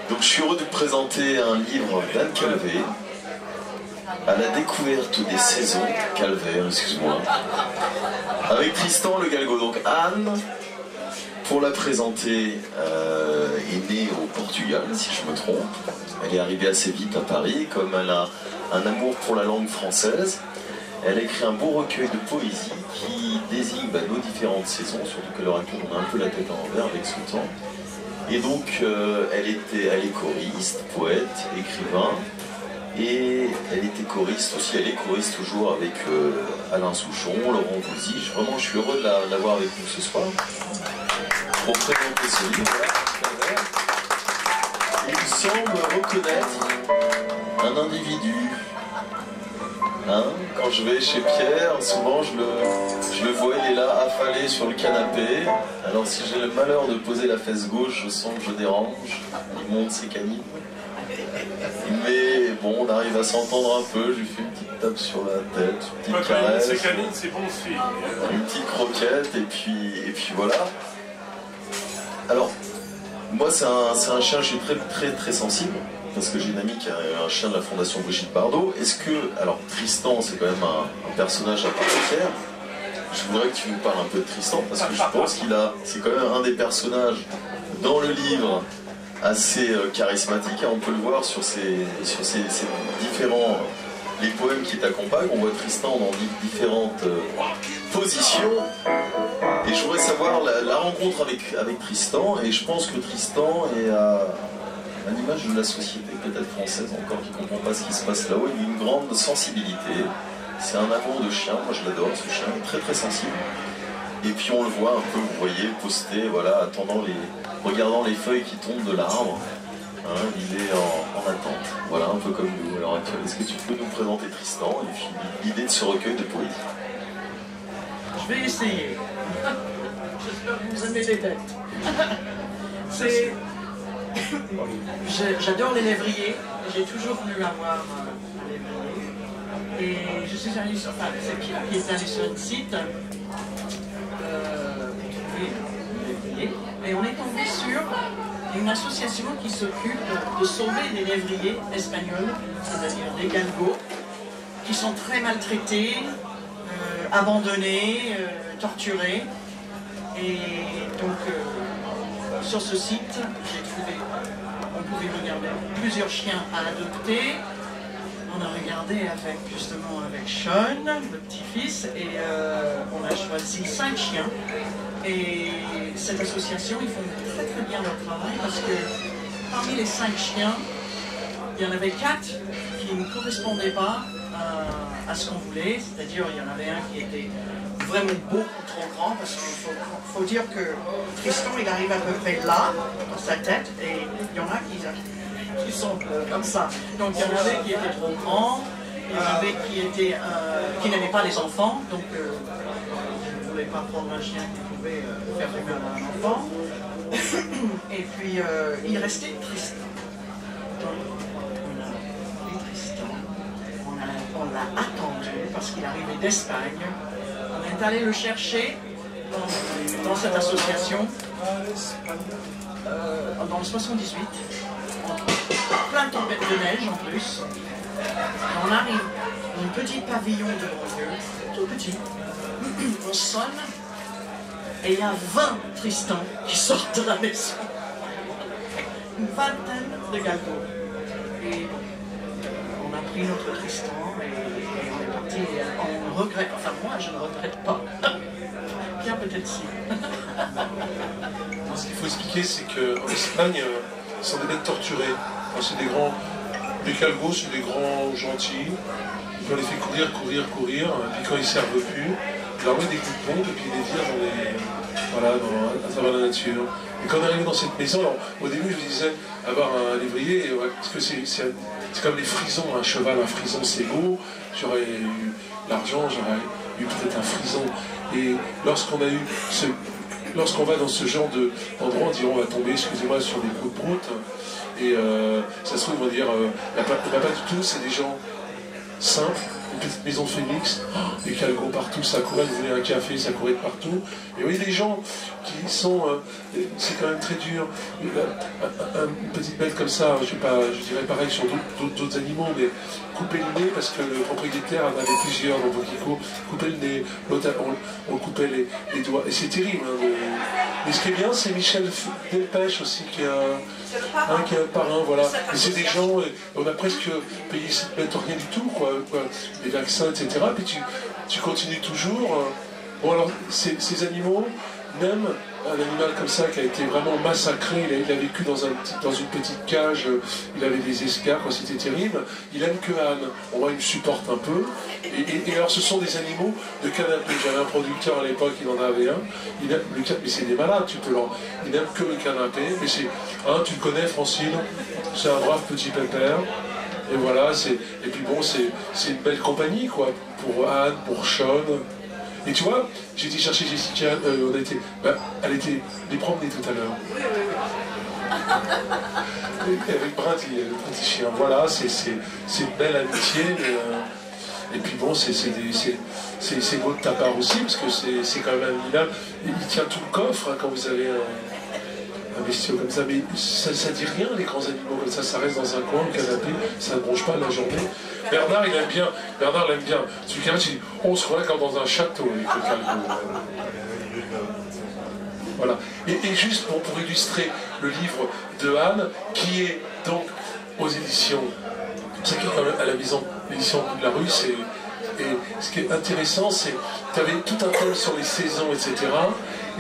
Donc je suis heureux de vous présenter un livre d'Anne Calvet, à la découverte des saisons, Calvaire, excuse-moi, avec Tristan Le Galgo. Donc Anne, pour la présenter, est née au Portugal, si je me trompe. Elle est arrivée assez vite à Paris, comme elle a un amour pour la langue française. Elle a écrit un beau recueil de poésie qui désigne nos différentes saisons, surtout qu'à l'heure actuelle on a un peu la tête à l'envers avec son temps. Et donc elle est choriste, poète, écrivain, et elle était choriste aussi, elle est choriste toujours avec Alain Souchon, Laurent Voulzy. Vraiment, je suis heureux de l'avoir avec nous ce soir pour présenter ce livre. Il me semble reconnaître un individu. Hein, quand je vais chez Pierre, souvent je le vois, il est là affalé sur le canapé. Alors si j'ai le malheur de poser la fesse gauche, je sens que je dérange. Il monte ses canines. Mais bon, on arrive à s'entendre un peu. Je lui fais une petite tape sur la tête, une petite caresse. Ses canines, c'est bon aussi. Une petite croquette, et puis voilà. Alors, moi c'est un chien, je suis très sensible. Parce que j'ai une amie qui a un chien de la Fondation Brigitte Bardot. Est-ce que... Alors, Tristan, c'est quand même un personnage à part entière. Je voudrais que tu nous parles un peu de Tristan, parce que je pense c'est quand même un des personnages dans le livre assez charismatique. On peut le voir sur ses différents les poèmes qui t'accompagnent. On voit Tristan dans différentes positions. Et je voudrais savoir la rencontre avec Tristan. Et je pense que Tristan est à l'image de la société, peut-être française encore, qui ne comprend pas ce qui se passe là-haut. Il a une grande sensibilité. C'est un amour de chien. Moi, je l'adore, ce chien. Il est très, très sensible. Et puis on le voit un peu, vous voyez, posté, voilà, regardant les feuilles qui tombent de l'arbre. Hein, il est en attente, voilà, un peu comme nous à l'heure actuelle. Est-ce que tu peux nous présenter Tristan et puis l'idée de ce recueil de poésie? Je vais essayer. J'espère que vous aimez les têtes. J'adore les lévriers. J'ai toujours voulu avoir un lévrier. Et je suis allée sur... Enfin, c'est Pierre qui est allé sur un site pour trouver un lévrier. Et on est tombé sur une association qui s'occupe de sauver des lévriers espagnols, c'est-à-dire des galgos, qui sont très maltraités, abandonnés, torturés. Et donc, sur ce site, j'ai trouvé, on pouvait regarder plusieurs chiens à adopter. On a regardé justement avec Sean, le petit-fils, et on a choisi 5 chiens. Et cette association, ils font très très bien leur travail parce que parmi les 5 chiens, il y en avait 4 qui ne correspondaient pas à ce qu'on voulait. C'est-à-dire, il y en avait un qui était vraiment beaucoup trop grand parce qu'il faut dire que Tristan, il arrive à peu près là, dans sa tête, et il y en a qui sont comme ça. Donc il y en avait qui étaient trop grands, il y en avait qui n'avaient pas les enfants, donc je ne voulais pas prendre un chien qui pouvait faire du mal à un enfant. Et puis il restait Tristan. Donc on a pris Tristan, on l'a attendu parce qu'il arrivait d'Espagne. On est allé le chercher dans cette association dans le 78. Plein de tempêtes de neige en plus. Et on arrive dans un petit pavillon de banlieue, tout petit. On sonne et il y a 20 Tristans qui sortent de la maison. Une vingtaine de galgos. Et on a pris notre Tristan et on est parti. On regrette, enfin moi je ne regrette pas. Pierre peut-être si. Ce qu'il faut expliquer, c'est qu'en Espagne, ce sont des bêtes torturées. Enfin, c'est des galgos, c'est des grands gentils. On les fait courir, et puis quand ils ne servent plus, on leur met des coups de pompe et puis ils les virent à travers la nature. Et quand on est arrivé dans cette maison, alors, au début je vous disais avoir un lévrier, parce que c'est comme les frisons, un cheval, un frison c'est beau, j'aurais eu l'argent, j'aurais eu peut-être un frison. Et lorsqu'on va dans ce genre d'endroit, on dit on va tomber, excusez-moi, sur des coups de prout. Et ça se trouve, ils vont dire, pas du tout, c'est des gens simples, une petite maison de Phoenix, des galgos partout, ça courait, vous voulez un café, ça courait de partout. Et vous voyez des gens qui sont, c'est quand même très dur, une petite bête comme ça, je dirais pareil sur d'autres animaux, mais couper le nez, parce que le propriétaire en avait plusieurs dans Boquico, couper le nez, l'autre on coupait les doigts, et c'est terrible. Hein, mais ce qui est bien, c'est Michel Delpech aussi, qui est un parrain, voilà. Et c'est des gens, on a presque payé cette bête rien du tout, quoi, les vaccins, etc. Puis tu continues toujours. Bon alors, ces animaux, même un animal comme ça qui a été vraiment massacré, il a vécu dans une petite cage, il avait des escarres, c'était terrible, il aime que Anne. Bon, il me supporte un peu. Et alors ce sont des animaux de canapé. J'avais un producteur à l'époque, il en avait un. Mais c'est des malades, il n'aime que le canapé. Mais tu le connais, Francine, c'est un brave petit pépère. Et voilà, et puis bon, c'est une belle compagnie, quoi, pour Anne, pour Sean. Et tu vois, j'ai été chercher Jessica, elle était les promener tout à l'heure. Avec Brindy, le petit chien. Voilà, c'est une belle amitié. Et puis bon, c'est beau de ta part aussi, parce que c'est quand même un animal. Il tient tout le coffre hein, quand vous avez un bestiau comme ça. Mais ça dit rien, les grands animaux comme ça reste dans un coin, le canapé, ça ne bronche pas la journée. Bernard, il aime bien. Bernard l'aime bien. Tu regardes, tu dis, on se croirait comme dans un château avec le galgo. Voilà. Et juste pour illustrer le livre de Anne, qui est donc aux éditions, c'est à la maison l'édition de la rue, et ce qui est intéressant, c'est que tu avais tout un thème sur les saisons, etc.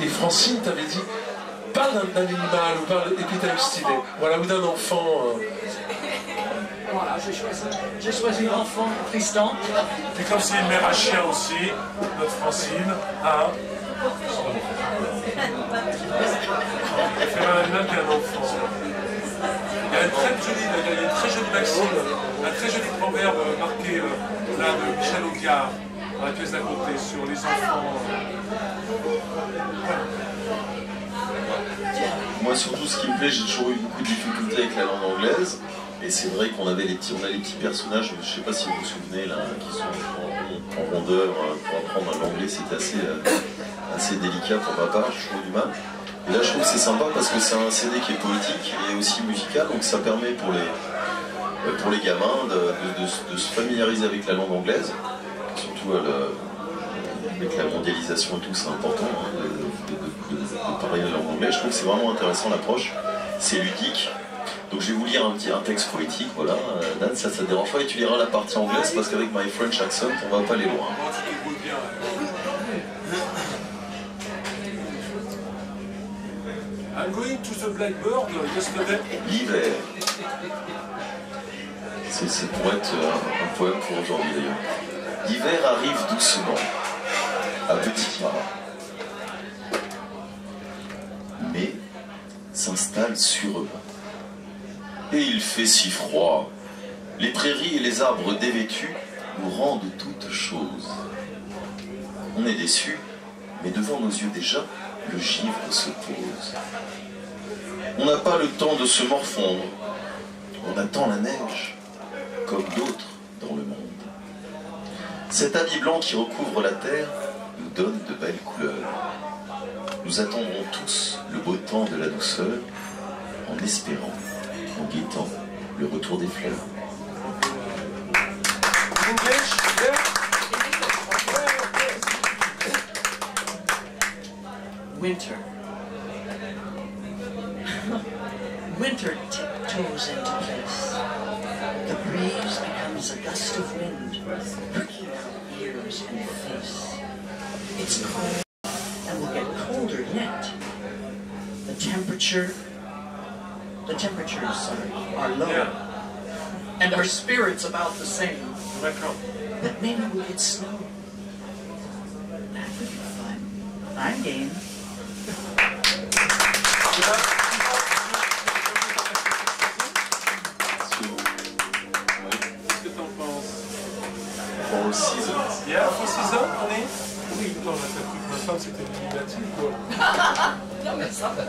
Et Francine t'avait dit, parle d'un animal, et puis tu as eu cette idée. Voilà, ou d'un enfant. Voilà, j'ai choisi l'enfant Tristan. Et comme c'est une mère à chien aussi, notre Francine, hein, elle fait un animal qu'un enfant. Il y a une très jolie maxime, un très joli proverbe marqué là de Michel Audiard, dans la pièce d'à côté, sur les enfants. Moi, surtout, ce qui me plaît, j'ai toujours eu beaucoup de difficultés avec la langue anglaise. Et c'est vrai qu'on avait les petits personnages, je ne sais pas si vous vous souvenez, là, qui sont en rondeur. Pour apprendre l'anglais, c'était assez délicat pour ma part, j'ai toujours du mal. Et là, je trouve que c'est sympa parce que c'est un CD qui est poétique et aussi musical, donc ça permet pour les gamins de se familiariser avec la langue anglaise, surtout avec la mondialisation et tout, c'est important de parler la langue anglaise. Je trouve que c'est vraiment intéressant l'approche, c'est ludique. Donc je vais vous lire un texte poétique, voilà. Dan, ça te dérange pas, et tu liras la partie anglaise parce qu'avec my French accent, on va pas aller loin. I'm going to the Blackbird yesterday. L'hiver. C'est pour être un poème pour aujourd'hui d'ailleurs. L'hiver arrive doucement, à petits pas, mais s'installe sur eux. Et il fait si froid. Les prairies et les arbres dévêtus nous rendent toutes choses. On est déçus, mais devant nos yeux déjà, le givre se pose. On n'a pas le temps de se morfondre. On attend la neige, comme d'autres dans le monde. Cet habit blanc qui recouvre la terre nous donne de belles couleurs. Nous attendrons tous le beau temps de la douceur, en espérant, en guettant le retour des fleurs. Winter. Winter tiptoes into place. The breeze becomes a gust of wind, pricking out ears and face. It's cold and will get colder yet. The temperatures, are low, and our spirits about the same. But maybe we'll get snow. That would be fun. I'm game. Qu'est-ce que t'en penses? Four Seasons. Yeah, Four Seasons, on est? Oui, non, on a fait que ma femme c'était une lunatique, quoi. Non, mais ça va.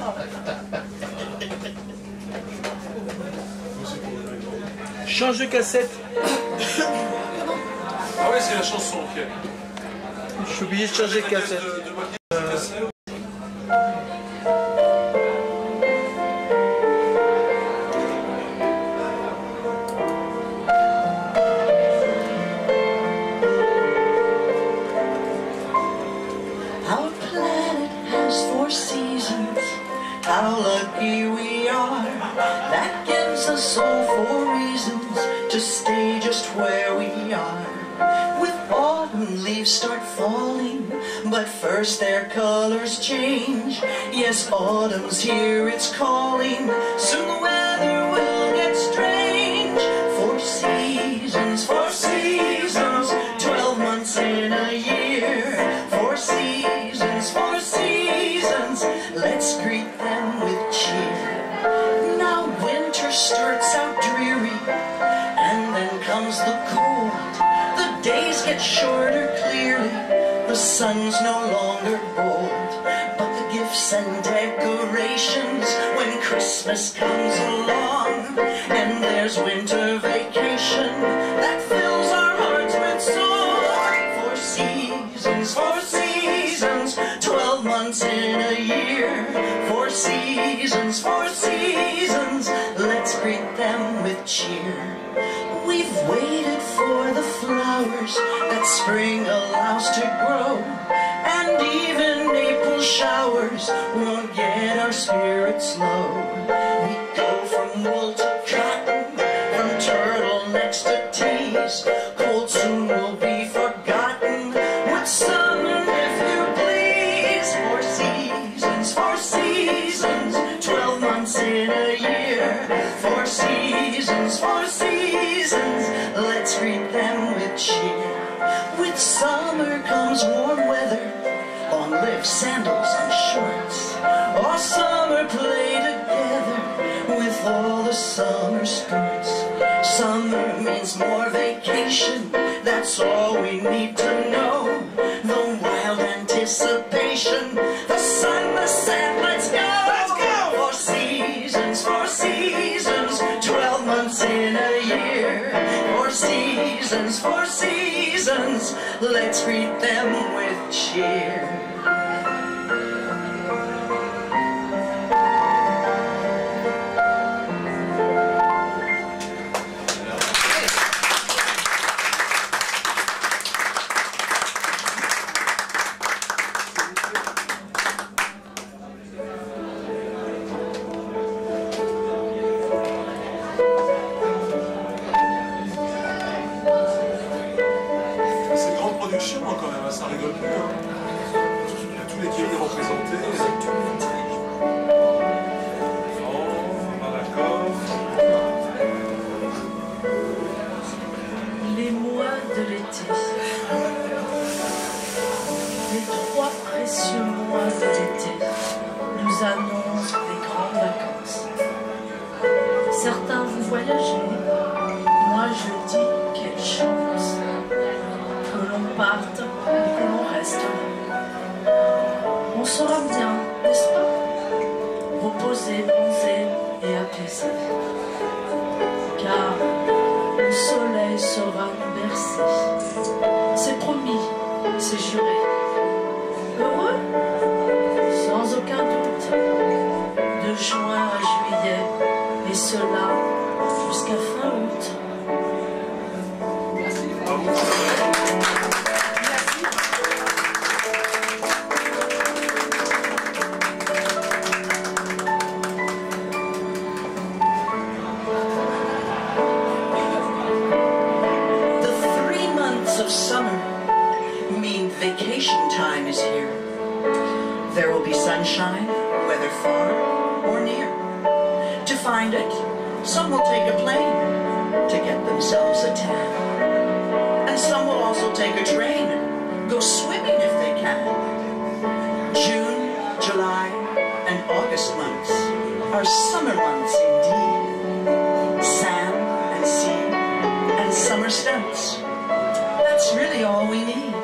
Change de cassette. Ah ouais, c'est la chanson, ok. J'ai oublié de changer de cassette. Our planet has 4 seasons. How lucky we are. That gives us all 4 reasons to stay just where we are. With autumn leaves start falling, but first their colors change. Yes, autumn's here, it's calling. Soon the weather will get strange. 4 seasons, 4 seasons, 12 months in a year. 4 seasons, 4 seasons, let's greet them with cheer. Now winter starts out dreary, and then comes the cold. The days get shorter clearly, the sun's no longer bold. But the gifts and decorations when Christmas comes along, and there's winter vacation that fills our hearts with song. 4 seasons, 4 seasons, 12 months in a year. 4 seasons, 4 seasons, let's greet them with cheer. We've waited for the flowers that spring allows to grow, and even April showers won't get our spirits low. We go from wool to cotton, from turtlenecks to tees, Summer comes warm weather, long-lived sandals and shorts. All summer play together with all the summer sports. Summer means more vacation, that's all we need to know. The wild anticipation, the sun, the sand, let's go! Let's go! 4 seasons, 12 months in a year. 4 seasons, let's greet them with cheer. Quand même, ça rigole plus. Hein. Il y a tous les pays représentés. Les mois de l'été. Les 3 précieux mois de l'été nous annoncent des grandes vacances. Certains vous voyagez, moi je dis quelle chance. Que l'on parte et que l'on reste là. On sera bien, n'est-ce pas? Reposer, bronzer et apaiser. Car le soleil saura nous bercer. C'est promis, c'est juré. Heureux? Sans aucun doute. De juin à juillet, et cela jusqu'à fin août. Vacation time is here. There will be sunshine, whether far or near. To find it, some will take a plane to get themselves a tan. And some will also take a train, go swimming if they can. June, July, and August months are summer months indeed. Sand and sea and summer stunts. That's really all we need.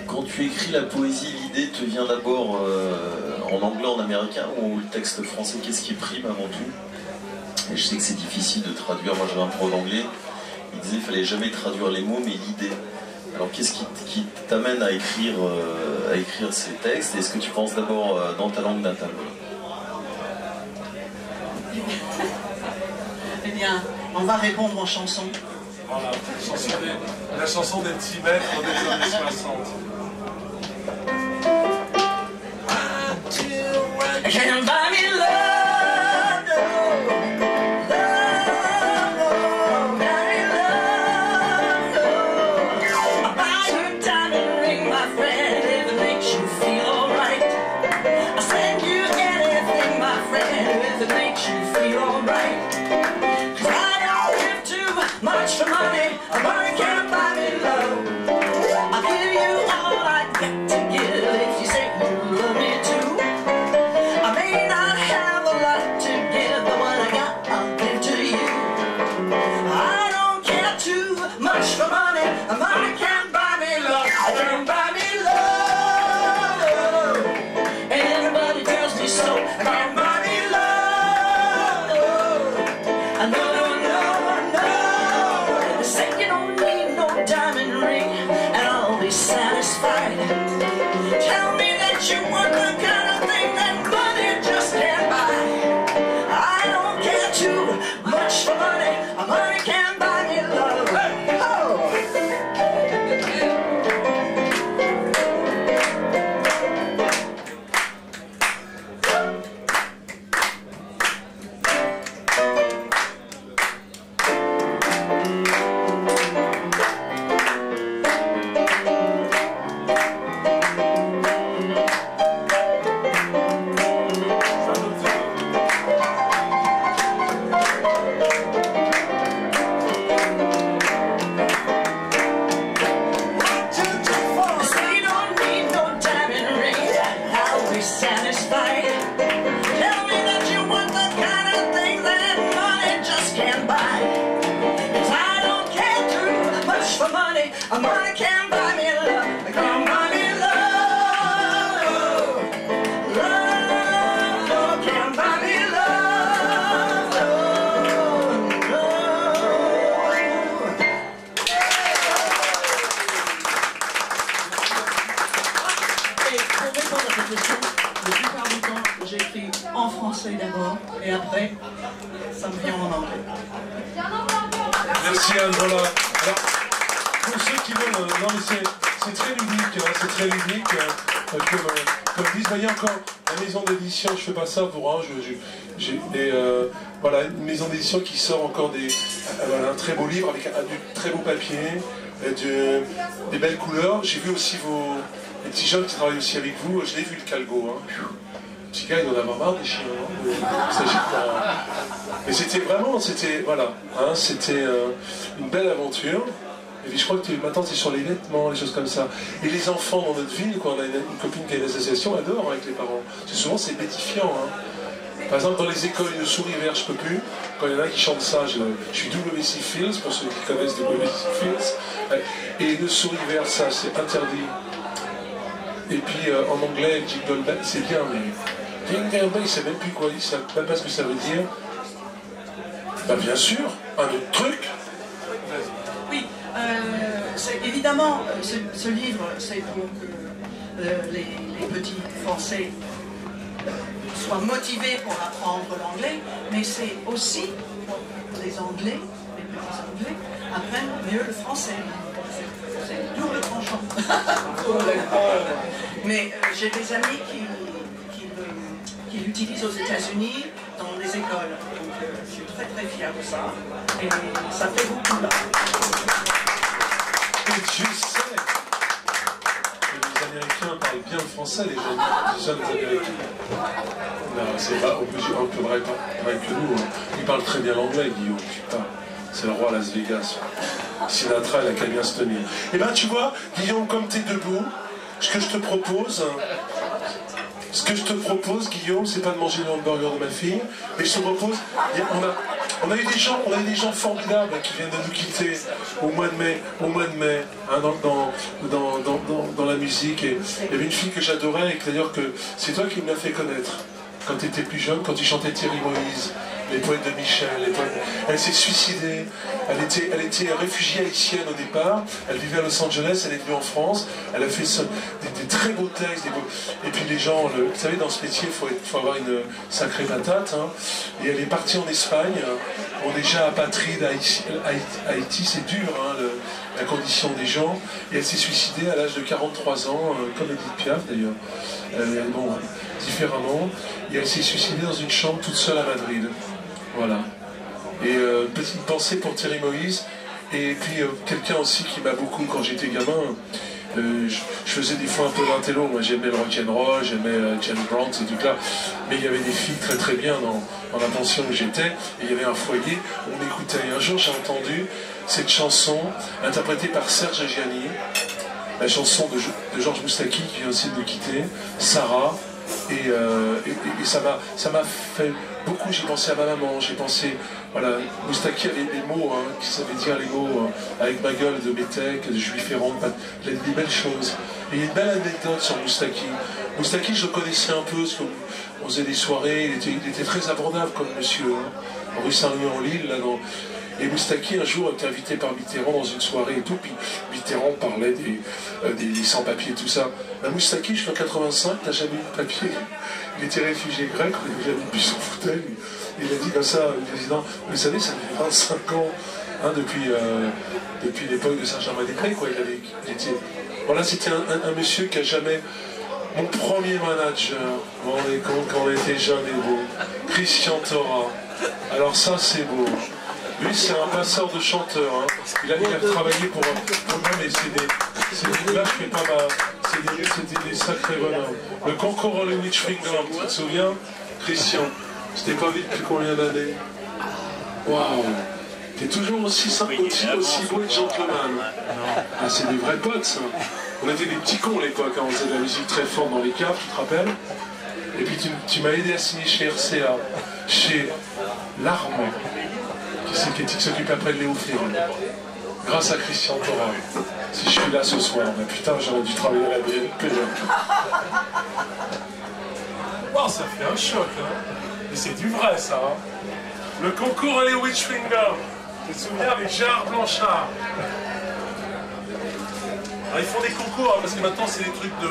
Quand tu écris la poésie, l'idée te vient d'abord en anglais, en américain ou le texte français? Qu'est-ce qui prime avant tout? Et je sais que c'est difficile de traduire. Moi j'avais un prof d'anglais, il disait qu'il ne fallait jamais traduire les mots mais l'idée. Alors qu'est-ce qui t'amène à écrire ces textes? Est-ce que tu penses d'abord dans ta langue natale? Eh bien, on va répondre en chanson. Voilà, la chanson des petits maîtres des années 60. Can't buy me love, no. Love, no. Buy me love, no. I'll buy you a diamond ring, my friend, if it makes you feel alright. I'll send you anything, my friend, if it makes you feel alright. 'Cause I don't give too much for money, money can't buy me love. I'll give you all I got to give if you say you love me too. I may not that you want the kind of thing that money just can't buy. I don't care too much for money. Money can't buy me love. Oh. Money can't buy me love. Can't buy me love. Love can't buy me love. Et pour répondre à cette question, la plupart du temps, j'écris en français d'abord et après, ça me vient en anglais. Merci Anne, voilà. Alors, pour ceux qui veulent, non mais c'est très ludique, hein, c'est très ludique, comme disent, voyez encore, la maison d'édition, je fais pas ça pour un, voilà, une maison d'édition qui sort encore voilà, un très beau livre avec du très beau papier, des belles couleurs. J'ai vu aussi les petits jeunes qui travaillent aussi avec vous, je l'ai vu le Calgo, hein. Le petit gars il doit en avoir marre des chiens, mais c'était vraiment, voilà, hein, c'était une belle aventure. Et puis je crois que maintenant c'est sur les vêtements, les choses comme ça. Et les enfants dans notre ville, quand on a une copine qui a une association, adorent avec les parents. Parce que souvent c'est bétifiant. Hein. Par exemple dans les écoles, une souris verte, je peux plus. Quand il y en a qui chantent ça, je suis W.C. Fields, pour ceux qui connaissent W.C. Fields. Et une souris verte, ça c'est interdit. Et puis en anglais, Jingle Bell, c'est bien, mais Jingle Bell, il sait même plus quoi, il sait même pas ce que ça veut dire. Bah bien sûr, un autre truc. Oui, évidemment, ce livre, c'est pour que les petits Français soient motivés pour apprendre l'anglais, mais c'est aussi pour les Anglais, les petits Anglais, apprennent mieux le français. C'est double tranchant. Mais j'ai des amis qui l'utilisent aux États-Unis dans les écoles. Donc je suis très très fière de ça. Et ça fait beaucoup là. Et Dieu sait que les Américains parlent bien le français, les jeunes Américains. Non, c'est pas un peu vrai que nous. Hein. Ils parlent très bien l'anglais, Guillaume. Putain, c'est le roi Las Vegas. Sinatra, il a qu'à bien se tenir. Et ben tu vois, Guillaume, comme tu es debout, ce que je te propose, Guillaume, c'est pas de manger le hamburger de ma fille, mais je te propose, on a eu des gens formidables qui viennent de nous quitter au mois de mai, hein, dans la musique. Et il y avait une fille que j'adorais et d'ailleurs que c'est toi qui me l'as fait connaître quand tu étais plus jeune, quand tu chantais Thierry Moïse, les poètes de Michel. Elle s'est suicidée, elle était réfugiée haïtienne au départ, elle vivait à Los Angeles, elle est venue en France, elle a fait des très beaux textes, et puis les gens, vous savez, dans ce métier, il faut avoir une sacrée patate, hein, et elle est partie en Espagne, bon déjà apatride à Haïti, c'est dur, hein, la condition des gens, et elle s'est suicidée à l'âge de 43 ans, comme Edith Piaf d'ailleurs, bon, différemment, et elle s'est suicidée dans une chambre toute seule à Madrid. Voilà. Et petite pensée pour Thierry Moïse. Et puis quelqu'un aussi qui m'a beaucoup, quand j'étais gamin, je faisais des fois un peu d'intello. Moi j'aimais le rock'n'roll, j'aimais James Brown, ces trucs-là. Mais il y avait des filles très très bien dans la pension où j'étais. Et il y avait un foyer où on écoutait. Et un jour j'ai entendu cette chanson interprétée par Serge Gianni, la chanson de Georges Moustaki qui vient aussi de nous quitter, Sarah. Et ça m'a fait beaucoup, j'ai pensé à ma maman, j'ai pensé, voilà, Moustaki avait des mots, hein, qui savaient dire les mots avec ma gueule de métèque, de juif errant, des belles choses. Et il y a une belle anecdote sur Moustaki. Moustaki, je le connaissais un peu, parce qu'on faisait des soirées, il était très abordable comme monsieur, hein, rue Saint-Louis en Lille, là, Et Moustaki, un jour, était invité par Mitterrand dans une soirée et tout, puis Mitterrand parlait des sans-papiers et tout ça. Ben, Moustaki, jusqu'en 85, n'a jamais eu de papier. Il était réfugié grec, il avait jamais pu son fauteuil. Il a dit comme ça au président, vous savez, ça fait 25 ans, hein, depuis l'époque de Saint-Germain-des-Prés, quoi. Il était... Voilà, c'était un monsieur qui a jamais... Mon premier manager, quand on était jeune et beau, Christian Thora. Alors ça, c'est beau. Lui, c'est un passeur de chanteur. Hein. Il a travaillé pour moi, mais là, je fais pas c'était des sacrés bonhommes. Le concours Hollywood Schwingler, tu te souviens, Christian? Je t'ai pas vu depuis combien d'années? Waouh! T'es toujours aussi beau et gentleman. Ah, c'est des vrais potes, ça. On était des petits cons à l'époque, hein. On faisait de la musique très forte dans les caves, tu te rappelles? Et puis tu m'as aidé à signer chez RCA, chez L'Arme, qui s'occupe après de Léo Ferrand. Grâce à Christian Thora. Si je suis là ce soir, mais putain, j'aurais dû travailler à la BNP. Oh, ça fait un choc, hein. Et c'est du vrai, ça, hein. Le concours Hollywood Schwingler. Tu te souviens avec Gérard Blanchard? Alors, ils font des concours, hein, parce que maintenant, c'est des trucs de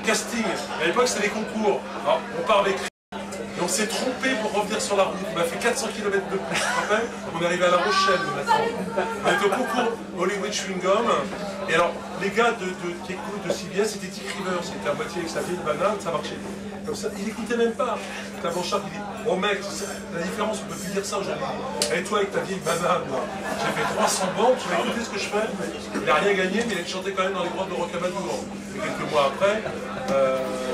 casting. À l'époque, c'était des concours. Alors, on part avec... Et on s'est trompé pour revenir sur la route. On a fait 400 km de plus, tu te rappelles? On est arrivé à La Rochelle maintenant. On était au concours Hollywood Chewing Gum. Et alors, les gars qui écoutent de CBS, c'était Dick Rivers. C'était à moitié avec sa vieille banane, ça marchait. Comme ça, il n'écoutait même pas. La Blanchard, il dit, oh mec, la différence, on ne peut plus dire ça aujourd'hui. Et toi, avec ta vieille banane, j'ai fait 300 bandes, tu vas écouter ce que je fais. Il n'a rien gagné, mais il a chanté quand même dans les grottes de Rocamadour. Et quelques mois après,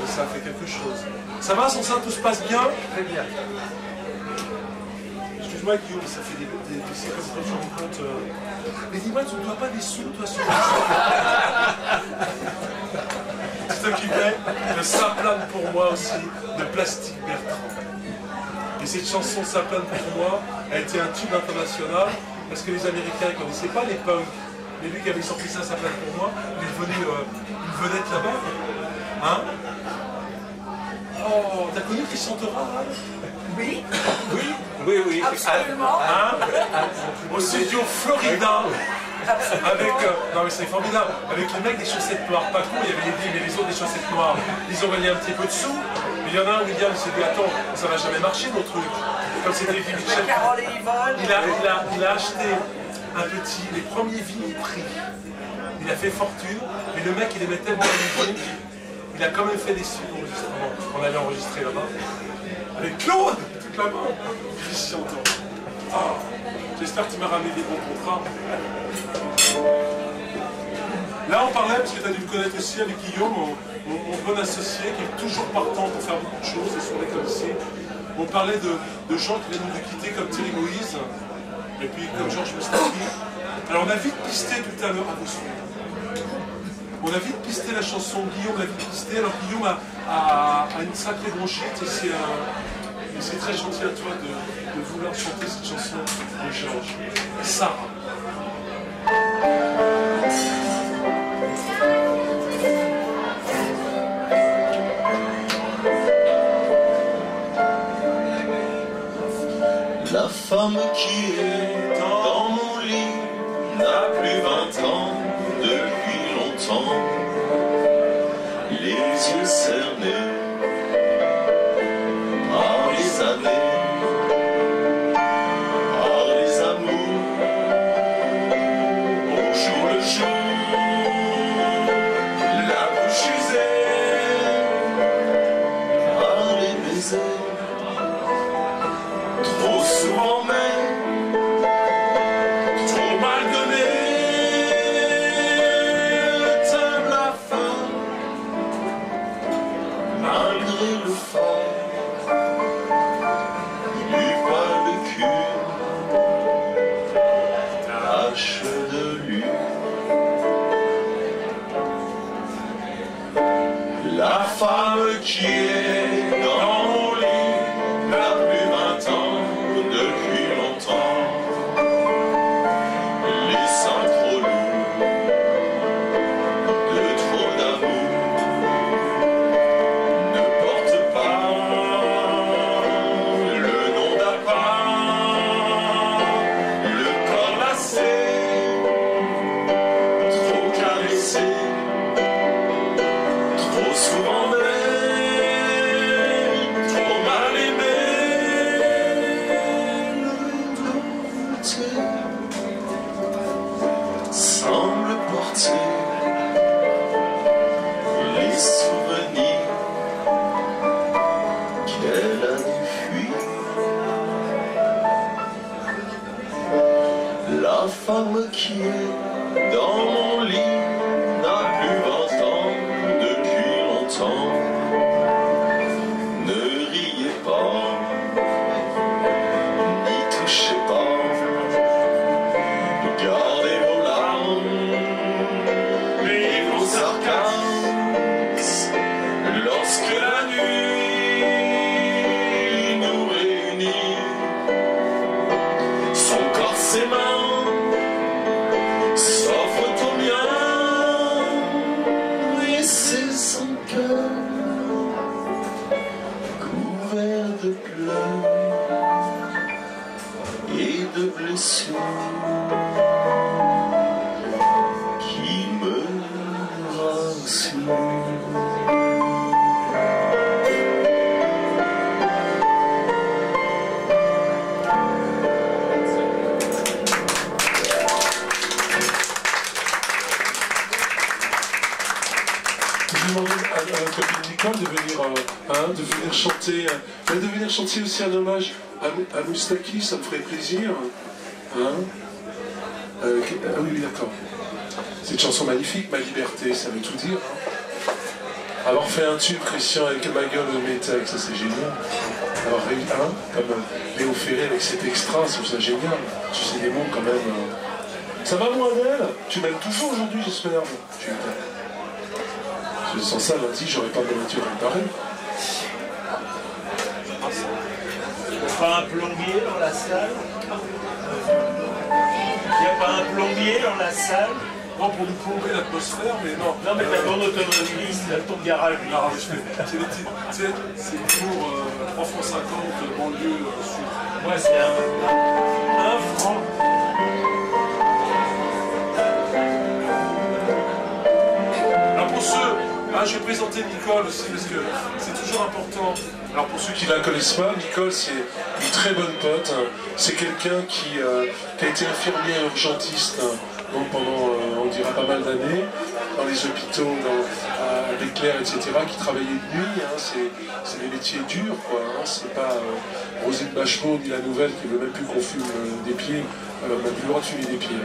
ça a fait quelque chose. Ça va, sans ça, tout se passe bien? Très bien. Excuse-moi, Guillaume, ça fait des séquences quand je me rends compte. Mais dis-moi, tu ne dois pas des sous, toi, sur c'est toi qui paie. Le Ça plane pour moi aussi, de Plastique Bertrand. Et cette chanson Ça plane pour moi a été un tube international parce que les Américains ne connaissaient pas les punks. Mais lui qui avait sorti ça plane pour moi, il est devenu une vedette là-bas. Hein? Oh, t'as connu Christian Thora? Oui. Oui? Oui, oui. Absolument. Hein? Au studio Florida. Avec, non mais c'est formidable, avec les mecs des chaussettes noires, pas cool, il y avait les Dim et les autres des chaussettes noires. Ils ont gagné un petit peu de sous, mais il y en a un, William, il s'est dit, attends, ça va jamais marcher nos trucs. Comme c'était Eddie Mitchell, il a acheté les premiers vinyles prix. Il a fait fortune, mais le mec il aimait tellement la musique, il a quand même fait des enregistrements qu'on avait enregistrés là-bas. Avec Claude, toute la bande. Christian Thora. Oh, j'espère que tu m'as ramené des bons contrats. Là on parlait, parce que tu as dû me connaître aussi avec Guillaume, mon bon associé qui est toujours partant pour faire beaucoup de choses et sur les policiers. On parlait de gens qui viennent nous quitter comme Thierry Moïse et puis comme Georges Moustaki. Alors on a vite pisté tout à l'heure à vos souhaits. On a vite pisté la chanson, Guillaume l'a vite pisté. Alors Guillaume a une sacrée bronchite et c'est très gentil à toi de vouloir chanter cette chanson de Georges. Sarah. La femme qui est dans mon lit n'a plus 20 ans depuis longtemps, les yeux cernés par les années, par les amours, au jour le jour, la bouche usée par les baisers. Trop souvent même, trop mal donné, le teint la fin, malgré le fort, il n'eut pas le cul, tache de lui. La femme qui est dans mon lit n'a plus 20 ans. Depuis longtemps, les seins trop lourds, de trop d'amour, ne portent pas le nom d'Appa. souvent même trop mal aimé. Semble porter les souvenirs qu'elle a dû fuir. La femme qui est dans mon lit n'a plus 20 ans depuis longtemps. Ne riez pas, n'y touchez pas. Gardez vos larmes et vos sarcasmes lorsque la nuit nous réunit. Son corps, ses mains s'offrent au mien et c'est son cœur couvert de pleurs et de blessures qui me rassurent. Je demandais à la copine Nicole de venir chanter, de venir chanter aussi un hommage à Moustaki, ça me ferait plaisir. Oui, d'accord. C'est une chanson magnifique, Ma liberté, ça veut tout dire. Avoir fait un tube, Christian, avec Ma gueule de métal, ça c'est génial. Alors, comme Léo Ferré avec cet extra, c'est ça génial. Tu sais des mots quand même. Ça va, moi, Adèle? Tu m'aimes toujours aujourd'hui, j'espère. Sans ça, lundi, j'aurais pas de voiture réparée. Il n'y a pas un plombier dans la salle? Il n'y a pas un plombier dans la salle? Non, pour nous plomber l'atmosphère, mais non. Non, mais t'as ton automobiliste, t'as ton garage. Non, c'est pour 3,50 francs banlieue sud. Moi, c'est 1 franc. Alors pour ceux, je vais présenter Nicole aussi parce que c'est toujours important. Alors pour ceux qui ne la connaissent pas, Nicole c'est une très bonne pote. C'est quelqu'un qui a été infirmière urgentiste donc pendant, on dira, pas mal d'années, dans les hôpitaux, à l'éclair, etc., qui travaillait de nuit. C'est des métiers durs, quoi. C'est pas Rosine Bachelot ni la Nouvelle qui veut même plus qu'on fume des pieds. On n'a plus le droit de fumer des pieds.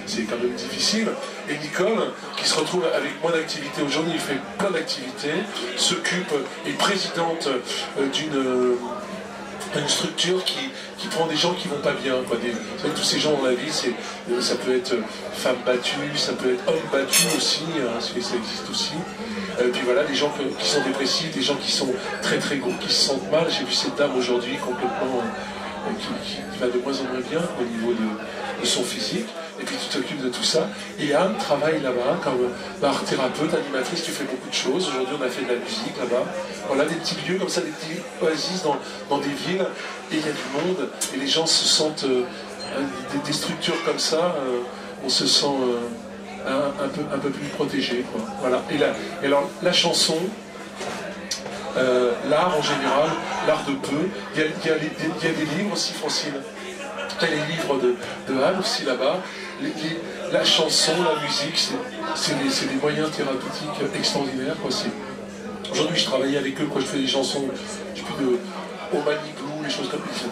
C'est quand même difficile. Et Nicole, qui se retrouve avec moins d'activités aujourd'hui, il fait plein d'activités, s'occupe, est présidente d'une structure qui prend des gens qui vont pas bien. Vous savez, tous ces gens dans la vie, ça peut être femmes battues, ça peut être hommes battus aussi, parce que ça existe aussi. Puis voilà, des gens qui sont dépressifs, des gens qui sont très très gros, qui se sentent mal. J'ai vu cette dame aujourd'hui complètement qui va de moins en moins bien au niveau de son physique. Et puis tu t'occupes de tout ça. Et Anne travaille là-bas comme art thérapeute, animatrice, tu fais beaucoup de choses. Aujourd'hui on a fait de la musique là-bas. Voilà, des petits lieux comme ça, des petits oasis dans des villes. Et il y a du monde. Et les gens se sentent, des structures comme ça, on se sent un peu plus protégé, quoi. Voilà. Et alors la chanson, l'art en général, l'art de peu, il y a des livres aussi, Francine. Il y a les livres de Anne aussi là-bas. La chanson, la musique, c'est des moyens thérapeutiques extraordinaires. Aujourd'hui, je travaillais avec eux, je fais des chansons, je sais plus, de Omani Blue, les choses comme ça.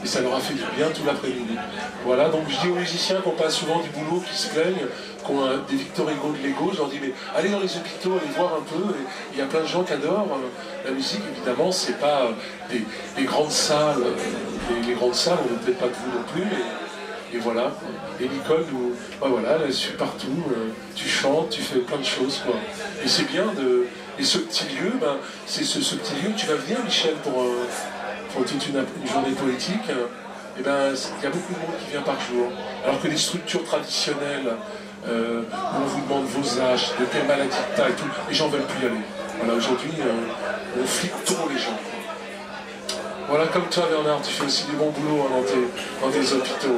Et ça leur a fait du bien tout l'après-midi. Voilà, donc je dis aux musiciens qui n'ont pas souvent du boulot, qui se plaignent, qui ont des Victor Hugo de l'ego, je leur dis, mais allez dans les hôpitaux, allez voir un peu. Il y a plein de gens qui adorent la musique, évidemment, c'est pas des grandes salles. Les grandes salles, on ne peut-être pas de vous non plus, et voilà. Et Nicole, voilà, elle suit partout, tu chantes, tu fais plein de choses, quoi. Et c'est bien Et ce petit lieu, c'est ce petit lieu, tu vas venir, Michel, pour toute une journée poétique. Il y a beaucoup de monde qui vient par jour. Alors que les structures traditionnelles, où on vous demande vos âges, de quelle maladie tu as et tout, les gens ne veulent plus y aller. Voilà, aujourd'hui, on flippe trop les gens. Voilà, comme toi, Bernard, tu fais aussi du bon boulot dans tes hôpitaux.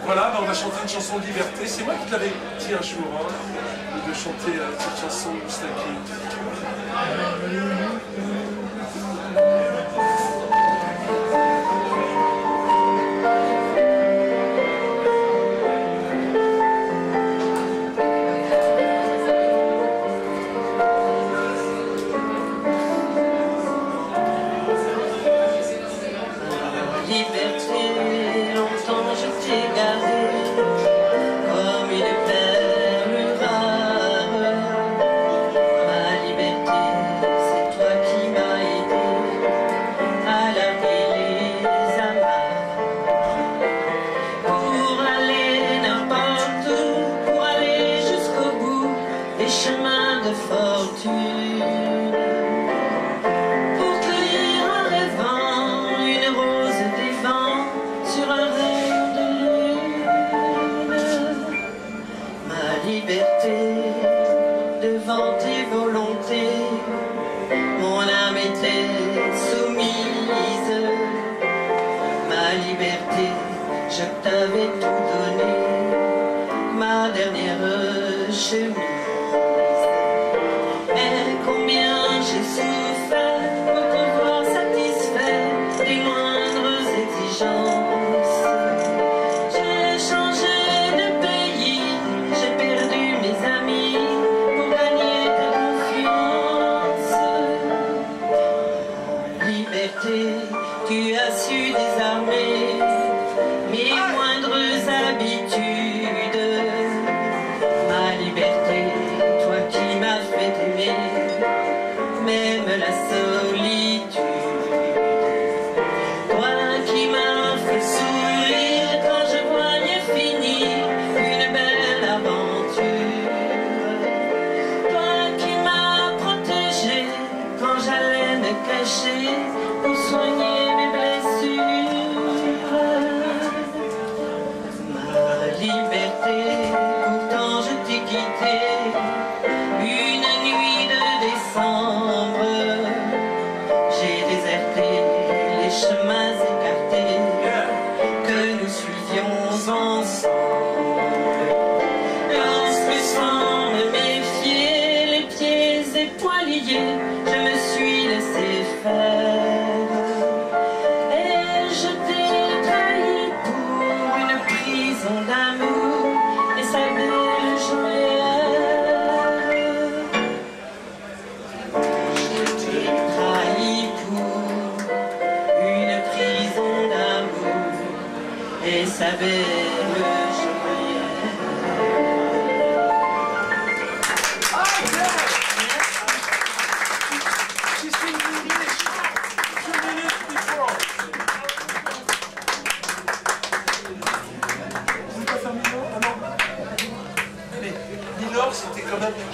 Voilà, on va chanter une chanson de liberté. C'est moi qui te l'avais dit un jour, hein, de chanter cette chanson de Moustaki.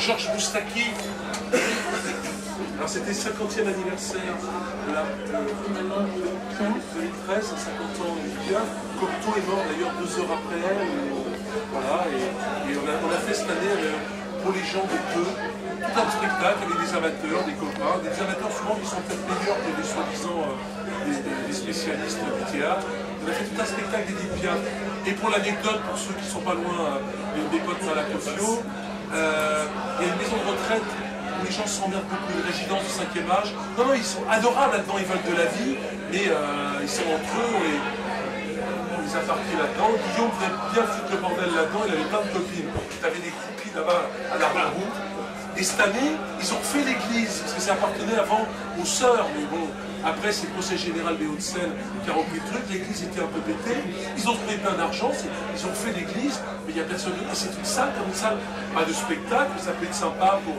Georges Moustaki. Alors c'était le 50e anniversaire de la 2013, 50 ans bien. Cocteau est mort d'ailleurs 2 heures après elle. Voilà, et on a fait cette année pour les gens de peu, tout un spectacle avec des amateurs, des copains, des amateurs souvent qui sont peut-être meilleurs que des soi-disant des spécialistes du théâtre. On a fait tout un spectacle d'Edith Piaf. Et pour l'anecdote, pour ceux qui ne sont pas loin des potes à la Cofio, il y a une maison de retraite où les gens s'emmerdent beaucoup, une résidence du 5e âge. Non, ils sont adorables là-dedans, ils veulent de la vie, mais ils sont entre eux et on les a partis là-dedans. Guillaume voulait bien foutre le bordel là-dedans, il avait plein de copines. Il avait des copines là-bas à la route. Et cette année, ils ont refait l'église, parce que ça appartenait avant aux sœurs, mais bon, après c'est le conseil général des Hauts-de-Seine qui a repris le truc, l'église était un peu pétée, ils ont trouvé plein d'argent, ils ont fait l'église, mais il n'y a personne d'autre, et c'est une salle comme une salle, pas de spectacle, ça peut être sympa pour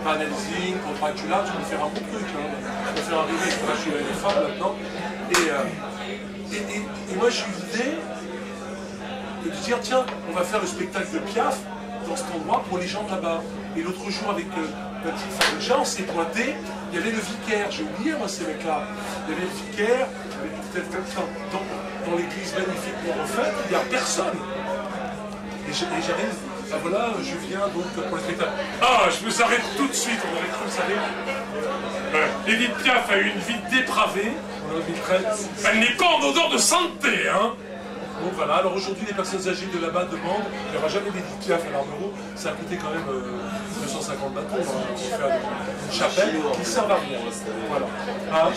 Van Helsing, pour Dracula, tu peux faire un bon truc, hein. Tu peux faire un remake pour Dracula et les femmes maintenant, et moi j'ai eu l'idée de dire, tiens, on va faire le spectacle de Piaf dans cet endroit pour les gens de là-bas. Et l'autre jour, avec ma petite femme déjà, on s'est pointé, il y avait le vicaire, j'ai oublié moi ces mecs-là, il y avait le vicaire, avec peut-être dans l'église magnifiquement refaite, il n'y a personne. Et j'arrive, ben voilà, je viens donc pour le spectacle. Ah, je me arrête tout de suite, on aurait cru, vous savez. Edith Piaf a eu une vie dépravée, elle n'est pas en odeur de santé, hein. Donc voilà, alors aujourd'hui les personnes âgées de là-bas demandent, il n'y aura jamais d'Edith Piaf à l'Armero, ça a coûté quand même 250 bâtons pour faire une chapelle qui ne sert à rien. Voilà. Ah.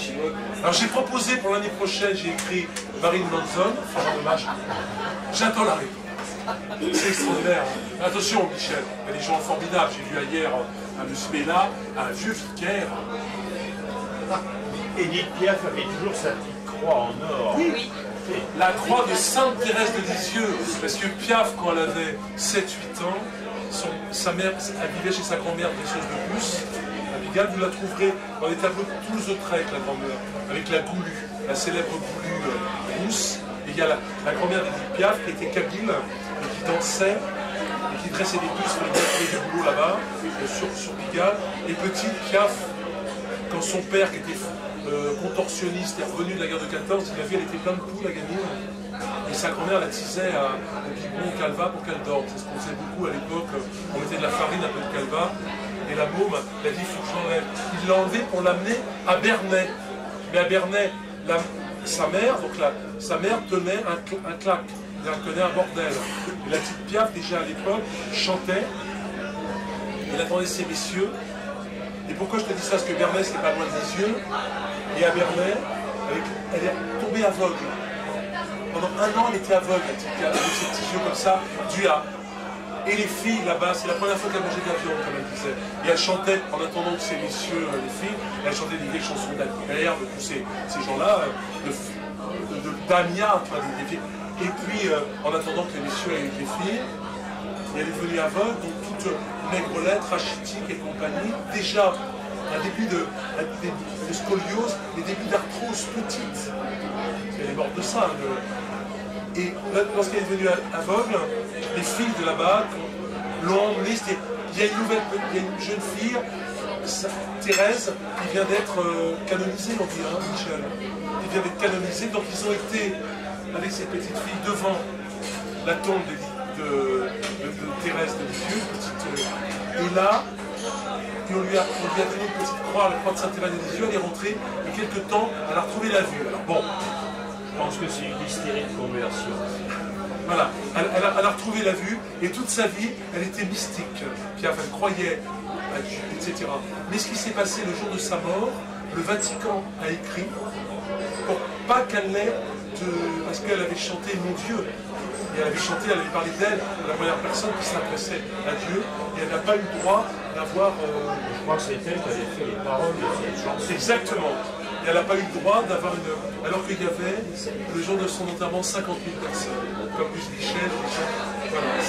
Alors j'ai proposé pour l'année prochaine, j'ai écrit Marilyn Manson, enfin dommage, j'attends la réponse. C'est extraordinaire. Attention Michel, il y a des gens formidables, j'ai vu hier à M. Bella, un vieux vicaire. Edith Piaf avait toujours sa petite croix en or. Oui. La croix de Sainte Thérèse de Lisieux, parce que Piaf, quand elle avait 7-8 ans, sa mère, elle vivait chez sa grand-mère des choses de plus. À Pigalle, vous la trouverez dans les tableaux de Toulouse-Lautrec, la grand-mère, avec la goulue, la célèbre goulue rousse. Et il y a la grand-mère d'Edith Piaf qui était kabyle et qui dansait et qui dressait des bus pour les du boulot là-bas, sur Pigalle. Et petite Piaf, quand son père, qui était fou, contorsionniste, est revenu de la guerre de 14, il a vu, elle était pleine de poules, la gamine, et sa grand-mère la tisait au biberon au calva pour qu'elle dorme. C'est ce qu'on faisait beaucoup à l'époque, on mettait de la farine, un peu de calva, et la môme, elle a dit, il faut que j'enlève. Il l'a enlevé pour l'amener à Bernay. Mais à Bernay, sa mère tenait un claque, elle tenait un bordel. Et la petite Piaf, déjà à l'époque, chantait, elle attendait ses messieurs. Et pourquoi je te dis ça? Parce que Bernay, c'était pas loin de Lisieux. Et à Bernay, elle est tombée aveugle. Pendant un an, elle était aveugle, avec ses petits yeux comme ça, dû à. Et les filles là-bas, c'est la première fois qu'elle mangeait de la viande, comme elle disait. Et elle chantait, en attendant que ces messieurs, les filles, elle chantait des vieilles chansons d'Aguilera, de tous ces gens-là, de Damia, des filles. Et puis, en attendant que les messieurs aient les filles, et elle est devenue aveugle, donc toute maigrelette, rachitique et compagnie, déjà un début de scoliose, des débuts d'arthrose petite. Elle est morte de ça. Et lorsqu'elle est devenue aveugle, les filles de là-bas l'ont emmenée. Il y a une jeune fille, Thérèse, qui vient d'être canonisée, on dit, hein, Michel, qui vient d'être canonisée. Donc ils ont été, avec cette petite fille, devant la tombe de Thérèse de Lisieux, et là, on lui a donné une petite croix, la croix de Sainte-Thérèse de Lisieux, elle est rentrée, et quelques temps, elle a retrouvé la vue. Alors bon, je pense que c'est une hystérie de conversion. Voilà, elle a retrouvé la vue, et toute sa vie, elle était mystique. Puis elle croyait à Dieu, etc. Mais ce qui s'est passé le jour de sa mort, le Vatican a écrit, pour pas qu'elle l'ait, parce qu'elle avait chanté Mon Dieu. Et elle avait chanté, elle avait parlé d'elle, la première personne qui s'adressait à Dieu, et elle n'a pas eu le droit d'avoir... Je crois que c'est elle qui avait fait les paroles de cette chanson. Exactement. Et elle n'a pas eu le droit d'avoir une... Alors qu'il y avait, le jour de son enterrement, 50 000 personnes, comme Luce Michel, voilà.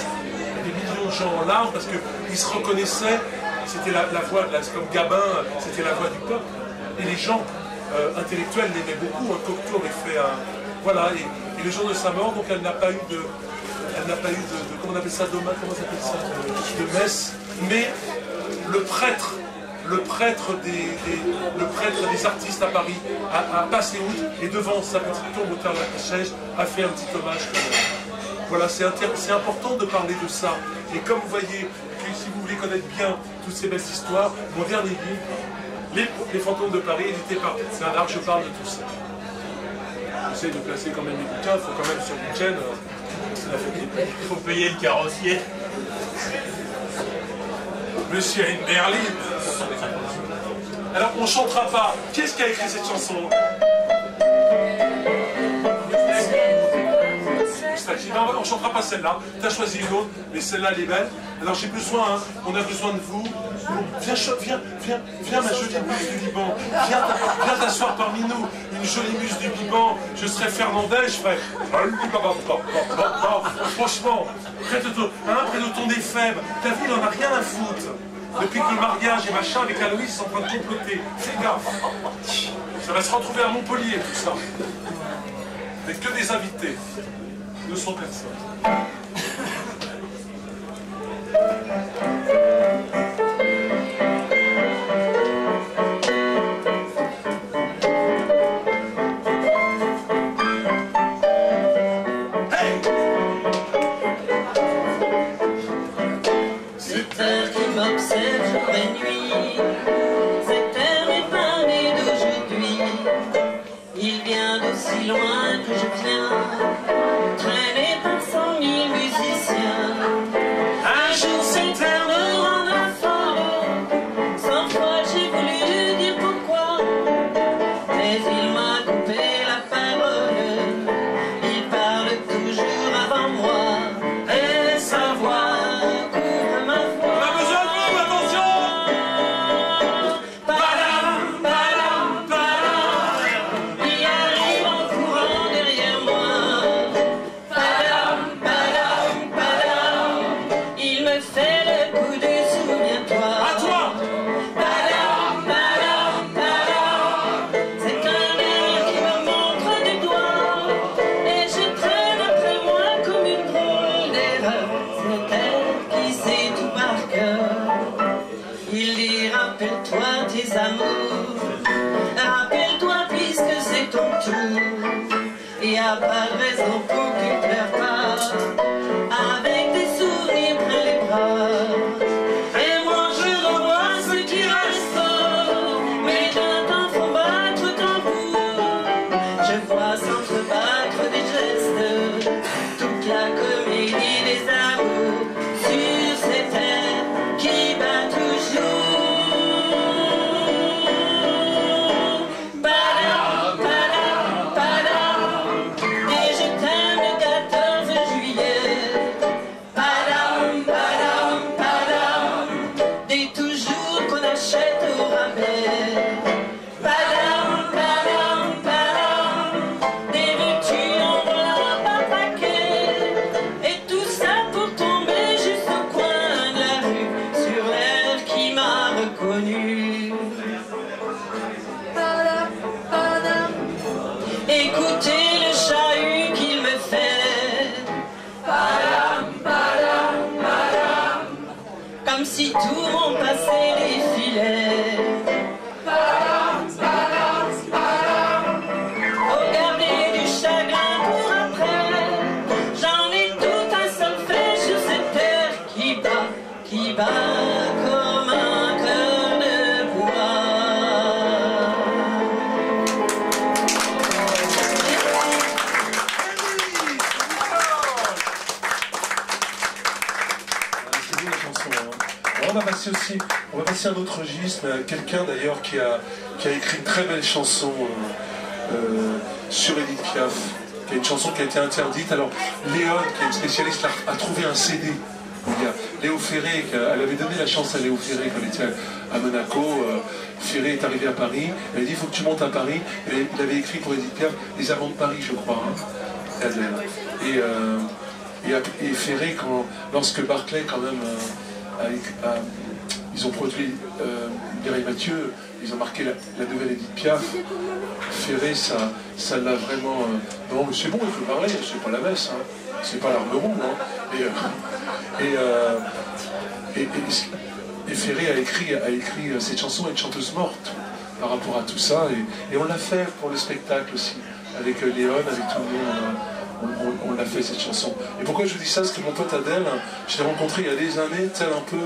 Des millions de gens en larmes, parce qu'ils se reconnaissaient, c'était la voix, comme Gabin, c'était la voix du peuple. Et les gens intellectuels l'aimaient beaucoup, un Cocteau avait fait un... Voilà, et le jour de sa mort, donc elle n'a pas eu de comment on appelle ça, comment ça s'appelle ça, de messe, mais le prêtre des artistes à Paris a passé outre et devant sa petite tombe au terre de la Chaise a fait un petit hommage. Voilà, c'est important de parler de ça. Et comme vous voyez, si vous voulez connaître bien toutes ces belles histoires, mon dernier livre, Les fantômes de Paris, édité par Bernard, je parle de tout ça. J'essaie de placer quand même les bouquins, il faut quand même sur une chaîne. Il faut payer le carrossier. Monsieur a une berline. Alors on ne chantera pas. Qu'est-ce qui a écrit cette chanson? On ne chantera pas celle-là. Tu as choisi une autre, mais celle-là elle est belle. Alors j'ai besoin, hein, on a besoin de vous. Viens ma jolie muse du Liban. Viens t'asseoir parmi nous. Une jolie muse du Liban. Je serais Fernandel, je ferais. Franchement, près de ton éphèbe. Ta vie n'en a rien à foutre. Depuis que le mariage et machin avec Aloïs sont en train de comploter. Fais gaffe. Ça va se retrouver à Montpellier, tout ça. Avec que des invités. 200 personnes. Cette heure qui m'observe jour et nuit, cette heure est parée d'aujourd'hui. Il vient d'aussi loin que je viens, traîne rappelle-toi tes amours, rappelle-toi puisque c'est ton tour. Et y a pas de raison pour que tu pleures pas, avec des souvenirs plein les bras. Et moi je revois ce qui reste, mais d'un temps faut battre tambour. Je vois s'entrebattre des gestes, toute la comédie des amours, sur cette terre qui bat toujours. Écoutez le chahut qu'il me fait, padam, padam, padam, comme si tout mon passé défilait. Padam, padam, padam, regardez du chagrin pour après, j'en ai tout un solfège sur cette terre qui bat comme un cœur de bois. On va passer à un autre registre, quelqu'un d'ailleurs qui a écrit une très belle chanson sur Edith Piaf, qui est une chanson qui a été interdite. Alors Léon, qui est une spécialiste, a trouvé un CD. Il y a Léo Ferré, elle avait donné la chance à Léo Ferré quand elle était à Monaco. Ferré est arrivé à Paris, elle a dit il faut que tu montes à Paris. Il avait écrit pour Edith Piaf Les Amants de Paris, je crois, Adèle. Et Ferré, lorsque Barclay quand même ils ont produit Mireille Mathieu, ils ont marqué la nouvelle Edith Piaf. Ferré, ça l'a vraiment... non, mais c'est bon, il faut parler, c'est pas la messe, hein. C'est pas l'arme ronde. Hein. Et Ferré a écrit cette chanson, une chanteuse morte par rapport à tout ça. Et on l'a fait pour le spectacle aussi, avec Léon, avec tout le monde. On l'a fait cette chanson. Et pourquoi je vous dis ça? Parce que mon pote Adèle, je l'ai rencontré il y a des années, tel un peu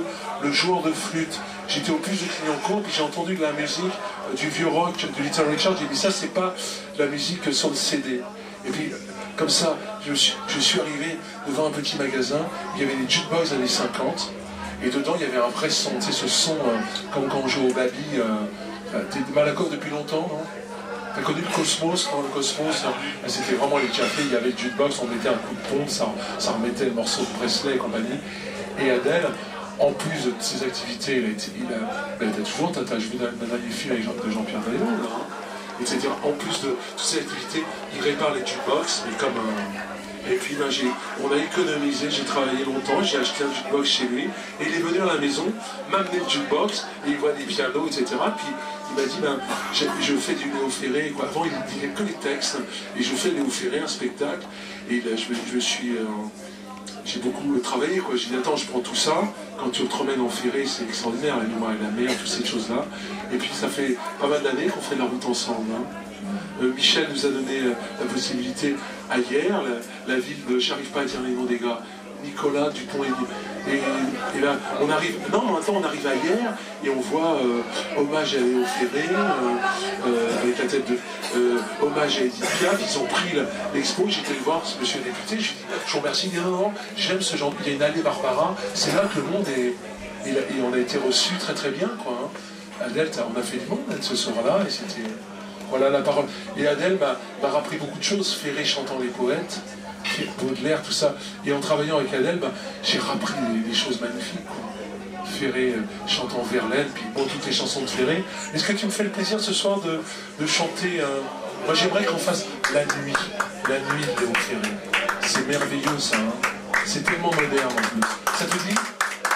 le joueur de flûte. J'étais au plus de Clignancourt, puis j'ai entendu de la musique, du vieux rock, du Little Richard. J'ai dit ça, c'est pas la musique sur le CD. Et puis, comme ça, je suis arrivé devant un petit magasin, il y avait des jukebox années 50, et dedans il y avait un vrai son, tu sais, ce son, comme quand on joue au baby. T'es de Malakoff depuis longtemps, non? T'as connu le Cosmos, non? Le Cosmos, c'était vraiment les cafés, il y avait le jukebox, on mettait un coup de pompe, ça remettait le morceau de Presley et compagnie. Et Adèle, en plus de ses activités, elle était toujours tata, je vu d'un film avec Jean-Pierre Dallo, hein. Etc. En plus de toutes ces activités, il répare les jukebox, mais comme Et puis ben, on a économisé, j'ai travaillé longtemps, j'ai acheté un jukebox chez lui, et il est venu à la maison, m'amener le jukebox, et il voit des pianos, etc. Puis il m'a dit, ben, je fais du Léo Ferré, quoi. Avant il disait que les textes, et je fais Léo Ferré, un spectacle, et là, j'ai beaucoup travaillé, quoi. J'ai dit, attends, je prends tout ça, quand tu te remènes en Ferré, c'est extraordinaire, la mémoire et la mer, toutes ces choses-là. Et puis ça fait pas mal d'années qu'on fait de la route ensemble. Hein. Michel nous a donné la possibilité à Hier, la ville de, j'arrive pas à dire les noms des gars, Nicolas Dupont et là on arrive, non maintenant on arrive à Hier et on voit hommage à Léo Ferré avec la tête de hommage à Edith Piaf. Ils ont pris l'expo, j'étais le voir ce monsieur le député, je lui dis je vous remercie, il dit non, j'aime ce genre, il y a une allée Barbara, c'est là que le monde est, et on a été reçus très très bien, quoi. Hein. Adèle, on a fait du monde ce soir-là et c'était... Voilà la parole. Et Adèle m'a rappris beaucoup de choses, Ferré chantant les poètes, Baudelaire, tout ça. Et en travaillant avec Adèle, j'ai rappris des choses magnifiques. Quoi. Ferré chantant Verlaine, puis bon, toutes les chansons de Ferré. Est-ce que tu me fais le plaisir ce soir de chanter Moi j'aimerais qu'on fasse la nuit de Léo Ferré. C'est merveilleux ça, hein. C'est tellement moderne en plus. Ça te dit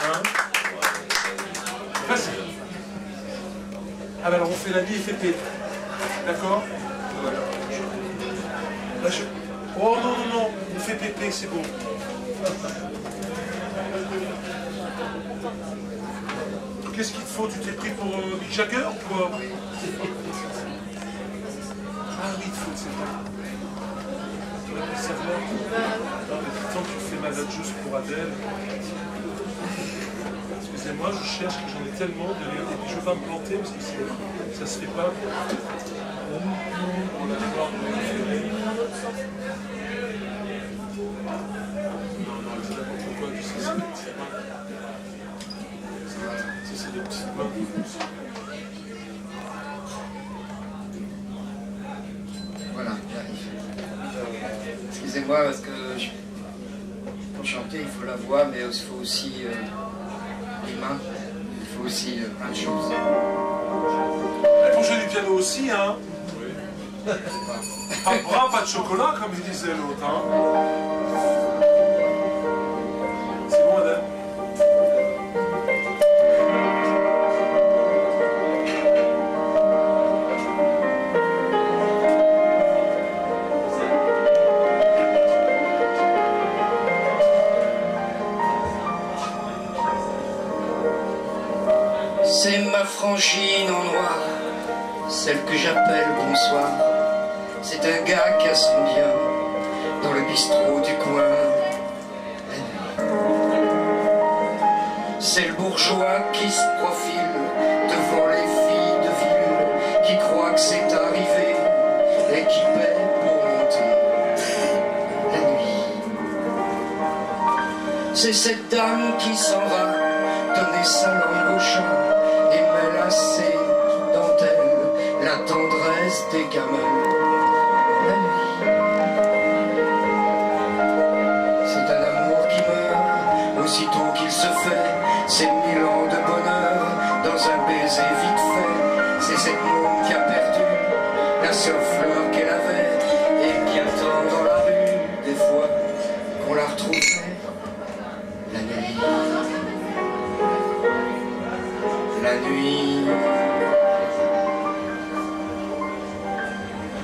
hein? Vas-y. Ah ben alors on fait la vie et fait P. D'accord? Voilà. Là, oh non, non, non, on fait pépé, c'est bon. qu'est-ce qu'il te faut? Tu t'es pris pour Mick Jagger ou quoi? Ah oui, il te faut, c'est vrai. Tu aurais pu le savoir. Non, mais tant que tu fais ma note juste pour Adèle. Excusez-moi, je cherche, que j'en ai tellement de livres, et puis je ne veux pas me planter parce que ça se fait pas. On va aller voir mon préféré. Non, c'est n'importe quoi, tu sais, c'est des petites mains. Voilà, j'arrive. Excusez-moi parce que pour chanter il faut la voix, mais il faut aussi les mains, il faut aussi plein de choses. Et pour jouer du piano aussi, hein. Oui. Pas de bras, pas de chocolat, comme il disait l'autre, hein. C'est bon, madame? C'est ma frangine en noir, celle que j'appelle bonsoir. C'est un gars qui a son bien dans le bistrot du coin. C'est le bourgeois qui se profile devant les filles de ville, qui croit que c'est arrivé et qui paie pour monter la nuit. C'est cette dame qui s'en va donner sa langue au chant et mêle à ses dentelles la tendresse des gamins. La nuit, c'est un amour qui meurt aussitôt qu'il se fait. C'est 1000 ans de bonheur dans un baiser vite fait. C'est cette môme qui a perdu la seule fleur qu'elle avait et qui attend dans la rue des fois qu'on la retrouverait la nuit. La nuit,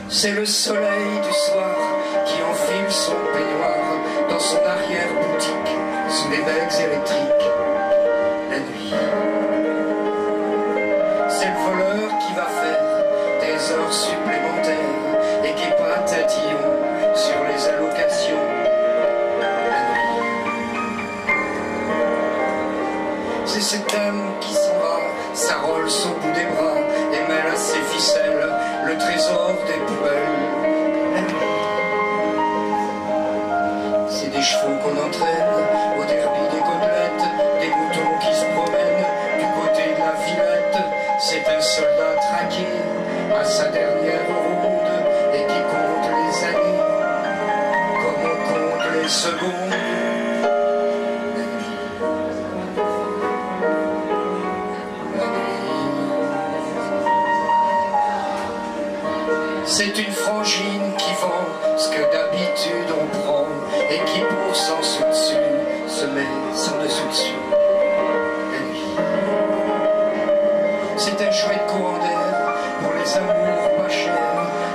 c'est le soleil du soir qui enfile son peignoir dans son arrière-boutique sous les becs électriques. La nuit, c'est le voleur qui va faire des heures supplémentaires et qui est pas tatillon sur les allocations. La nuit, c'est cette dame qui s'en va, sa Rolls au bout des bras et mêle à ses ficelles le trésor des poubelles. La nuit, c'est des chevaux qu'on entraîne au derby des côtelettes, des moutons qui se promènent du côté de la Villette. C'est un soldat traqué à sa dernière ronde et qui compte les années comme on compte les secondes. C'est une frangine qui vend ce que d'habitude on prend et qui pour s'en dessus se met son dessous dessus. La nuit, c'est un chouette courant d'air pour les amours pas chers,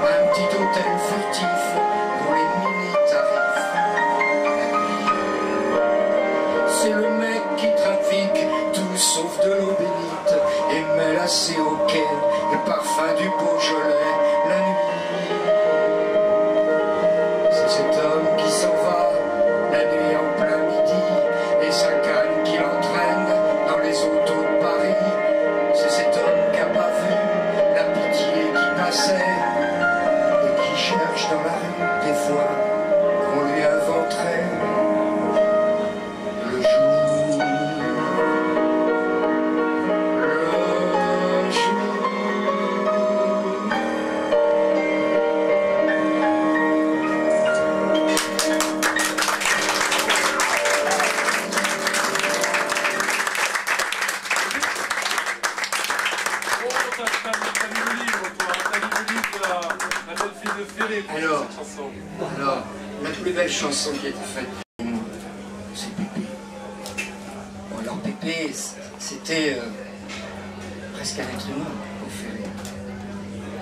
un petit hôtel furtif pour les mini-tarifs. La nuit, c'est le mec qui trafique tout sauf de l'eau bénite et mêle à ses hoquets le parfum du Beaujolais. La nuit, c'est cet homme qui s'en va la nuit en plein midi et sa canne qui l'entraîne dans les autos de Paris. C'est cet homme qui n'a pas vu la pitié qui passait et qui cherche dans la rue des fois qu'on lui inventerait le jour. Alors, la plus belle chanson qui a été faite, c'est Pépé. Bon, alors Pépé, c'était presque un être humain au Ferré.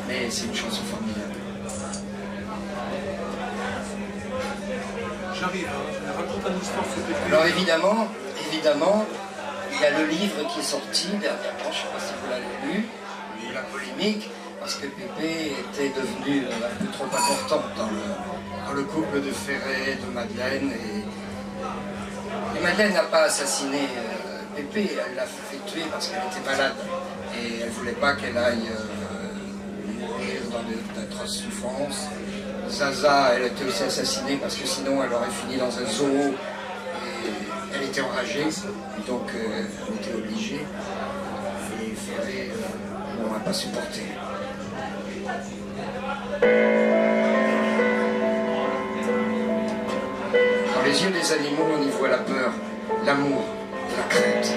Mais c'est une chanson formidable. J'arrive, hein, je raconte une histoire sur Pépé. Alors évidemment, il y a le livre qui est sorti dernièrement, je ne sais pas si vous l'avez lu, la polémique, parce que Pépé était devenu un peu trop importante dans le couple de Ferré, de Madeleine. Et Madeleine n'a pas assassiné Pépé, elle l'a fait tuer parce qu'elle était malade. Et elle ne voulait pas qu'elle aille mourir dans d'atroces souffrances. Zaza, elle a été aussi assassinée parce que sinon elle aurait fini dans un zoo. Et elle était enragée, donc elle était obligée. Et Ferré n'a pas supporté. Dans les yeux des animaux, on y voit la peur, l'amour, la crainte.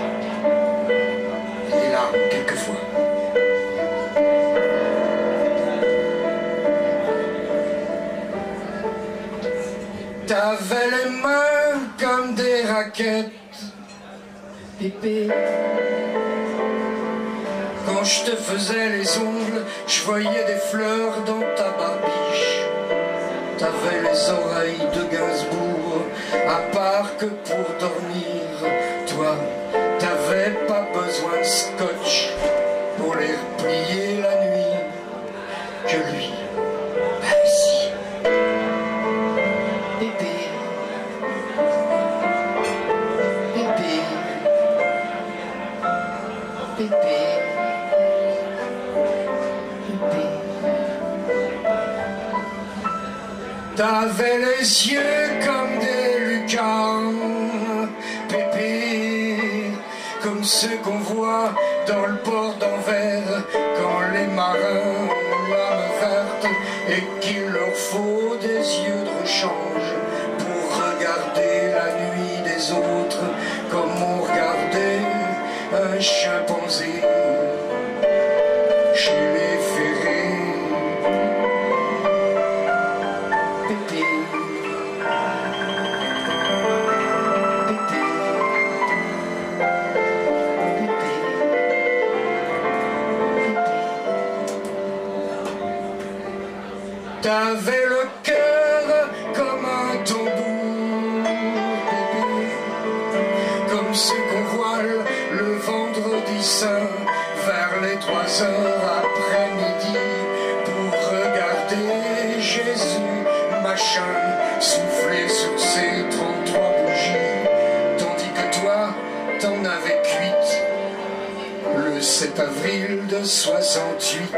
Et les larmes, quelquefois. T'avais les mains comme des raquettes, Pépé. Quand je te faisais les ongles, je voyais des fleurs dans ta barbiche. T'avais les oreilles de Gainsbourg, à part que pour dormir. Toi, t'avais pas besoin de scotch pour les replier la nuit. Que lui, bah si, Pépé, Pépé, Pépé. T'avais les yeux comme des lucarnes, Pépé, comme ceux qu'on voit dans le port d'Anvers quand les marins ont l'âme verte et qu'il leur faut des yeux de rechange pour regarder la nuit des autres comme on regardait un chimpanzé chez les Ferrés. T'avais le cœur comme un tambour, Pépé, comme ceux qu'on voile le vendredi saint vers les 3 heures après-midi pour regarder Jésus machin souffler sur ses 33 bougies, tandis que toi t'en avais cuite le 7 avril de 68.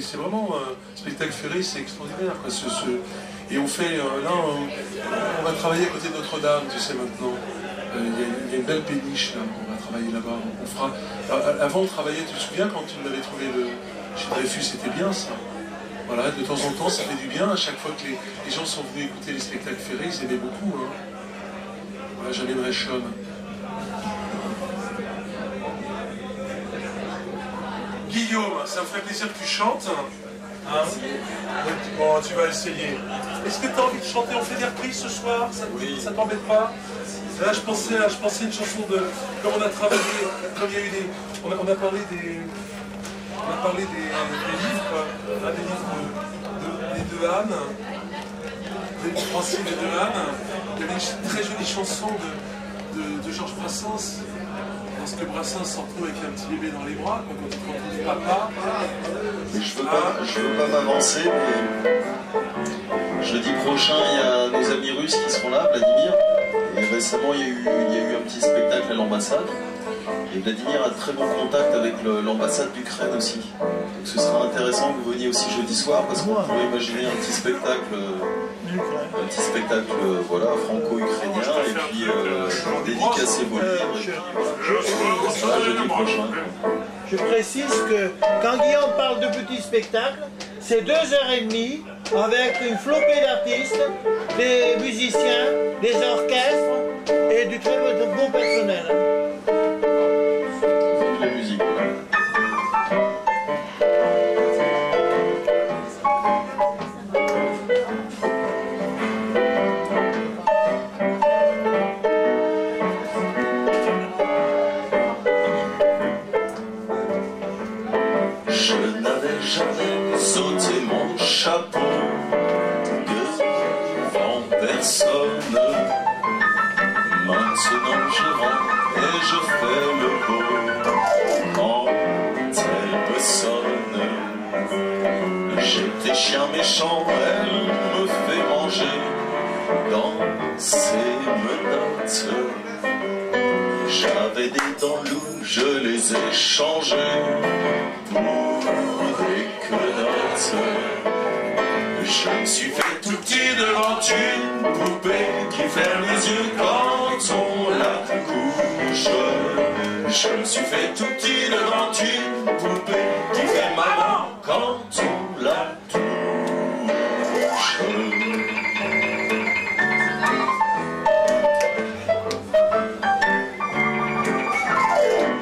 C'est vraiment un spectacle Ferré, c'est extraordinaire. Quoi. Et on fait, là, on va travailler à côté de Notre-Dame, tu sais, maintenant. Il y a une belle péniche, là, on va travailler là-bas. On fera... Avant, on travaillait, tu te souviens, quand tu m'avais trouvé chez Dreyfus, c'était bien, ça. Voilà, de temps en temps, ça fait du bien. À chaque fois que les gens sont venus écouter les spectacles Ferré, ils aimaient beaucoup. Hein. Voilà, j'amènerai Sean. Guillaume, ça me ferait plaisir que tu chantes. Hein? Bon, tu vas essayer. Est-ce que tu as envie de chanter? On fait des reprises ce soir? Ça t'embête pas? Là, je pensais à une chanson de... Comme on a travaillé, comme il y a eu des... On a parlé On a parlé des livres, des deux ânes, des Francine et deux ânes. Il y avait une très jolie chanson de Georges Brassens. Lorsque Brassens se retrouve avec un petit bébé dans les bras, quand il dit papa. Mais je veux pas m'avancer, mais jeudi prochain, il y a nos amis russes qui seront là, Vladimir. Et récemment, il y a eu un petit spectacle à l'ambassade. Et Vladimir a de très bons contacts avec l'ambassade d'Ukraine aussi. Donc ce sera intéressant que vous veniez aussi jeudi soir, parce qu'on pourrait imaginer un petit spectacle voilà, franco-ukrainien, et puis dédicacer vos livres. Jeudi prochain. Je précise que quand Guillaume parle de petit spectacle, c'est 2h30 avec une flopée d'artistes, des musiciens, des orchestres et du très bon personnel. La musique. Je n'avais jamais sauté mon chapeau devant personne. Maintenant je rentre et je fais le beau quand elle me sonne. J'étais chien méchant, elle me fait manger dans ses menottes. J'avais des dents loups, je les ai changées pour des quenottes. Je me suis fait tout petit devant une poupée qui ferme les yeux quand on la couche. Je me suis fait tout petit devant une poupée qui fait maman quand on la touche.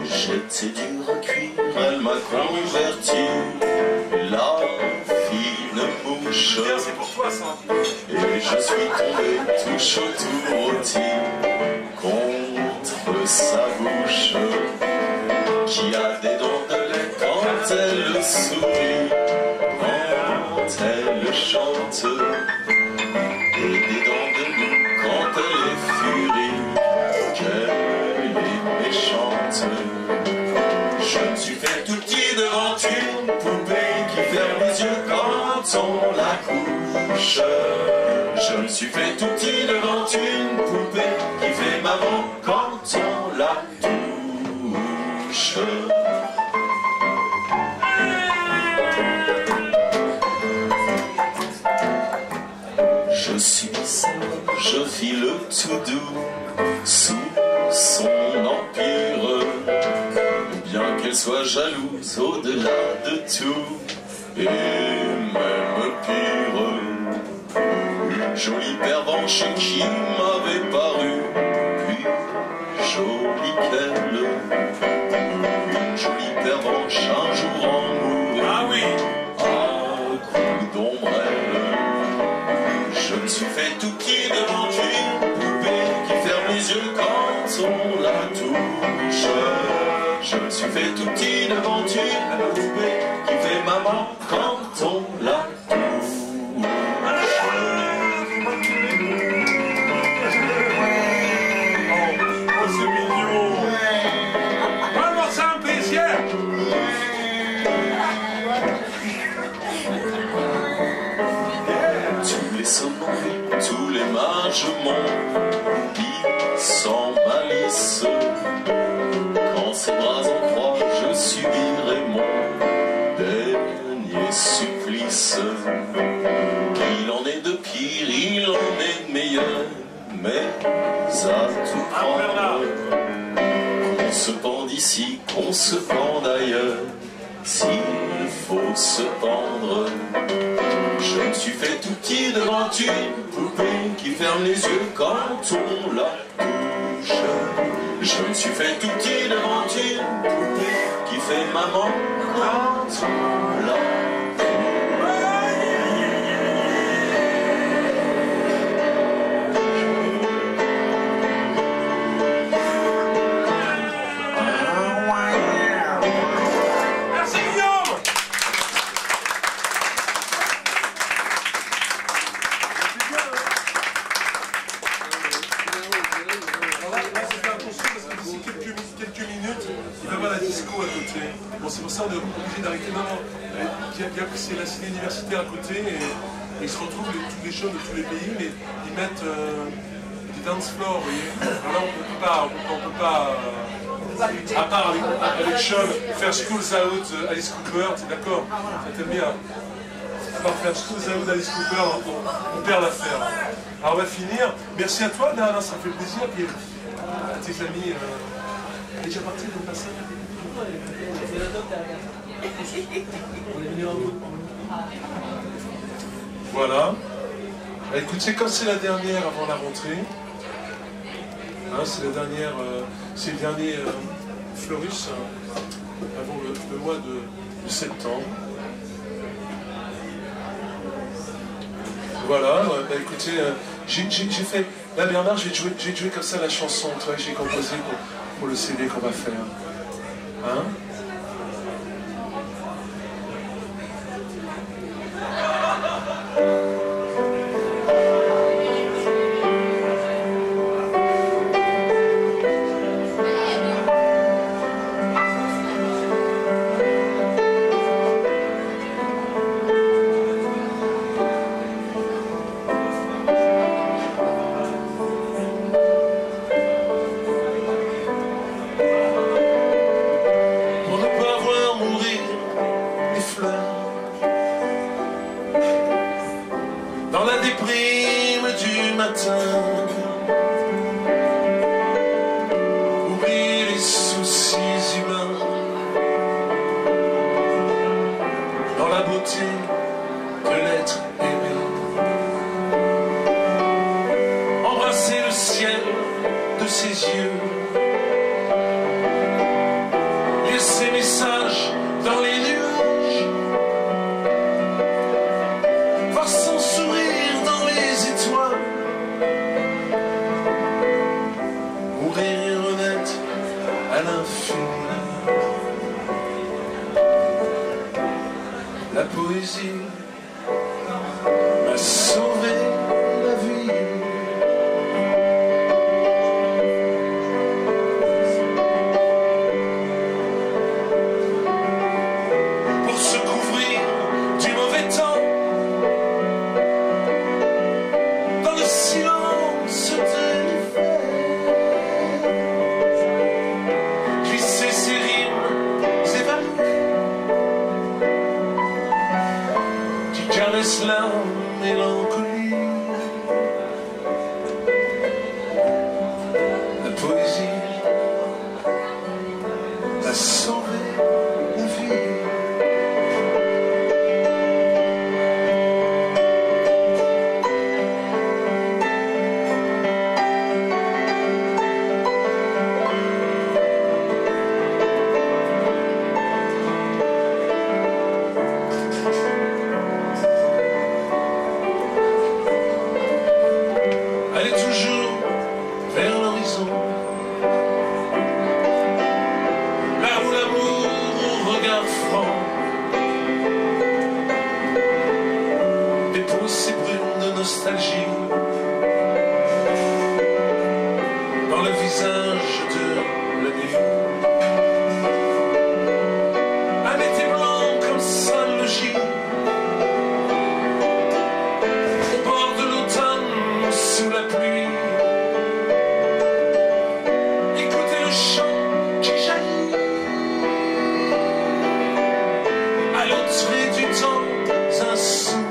J'étais dur à cuire, elle m'a converti, la fine bouche. C'est pour toi ça. Et je suis tombé tout chaud, tout rôti contre sa bouche, qui a des dents de lait quand elle sourit, quand elle chante, et des dents de loup quand elle est furie, qu'elle est méchante. Je me suis fait tout petit devant une poupée qui ferme les yeux quand on la couche. Je me suis fait tout petit devant une poupée qui fait maman quand on la touche. Je suis seul, je file tout doux sous son empire, bien qu'elle soit jalouse au-delà de tout, et même pire. Une jolie pervenche qui m'avait paru plus jolie qu'elle. Une jolie pervenche un jour en mourir. Ah oui. À coups d'ombrelle. Je me suis fait tout petit devant une poupée qui ferme les yeux quand on la touche. Je me suis fait tout petit devant une poupée qui fait maman quand on la touche. Oh, c'est mignon. One more time, please, yeah. Tous les somnambules, tous les mages m'ont dit sans malice. Quand ses bras en croix, je subirai mon dernier supplice. Il en est de pire, il en est de meilleur, mais à tout prendre. Qu'on se pende ici, qu'on se pende ailleurs, s'il faut se pendre. Je me suis fait tout petit devant une poupée qui ferme les yeux quand on la touche. Je me suis fait tout petit devant une poupée qui fait maman quand on la touche. Merci Guillaume. c'est pour ça qu'on est obligé d'arrêter. Non, non, c'est la cité universitaire à côté et ils se retrouvent tous les jeunes de tous les pays, mais ils mettent des dance floors, vous voyez. Alors là, on peut pas à part avec Sean, faire Schools Out, Alice Cooper, t'es d'accord? Ça t'aime bien. À part faire Schools Out, Alice Cooper, on perd l'affaire. Alors on va finir. Merci à toi, Nana, ça me fait plaisir. Puis à tes amis, elle est déjà partie de passer. Voilà. Écoutez, comme c'est la dernière avant la rentrée, hein, c'est la dernière, c'est le dernier Florus avant le mois de septembre. Voilà, bah, écoutez, j'ai fait. Là, Bernard, je vais te jouer comme ça la chanson que j'ai composée pour le CD qu'on va faire. Hein? La poésie m'a sauvé la vie. Pour se couvrir du mauvais temps, dans le silence des faits, glisser ses rimes évanouies, qui caresse la mélancolie. La poésie a sauvé la vie. Elle est toujours vers l'horizon, là où l'amour au regard franc dépose ses brumes de nostalgie dans le visage de la nuit. Un été blanc comme ça le gît, au bord de l'automne sous la pluie. Écoutez le chant qui jaillit à l'entrée du temps insoumis.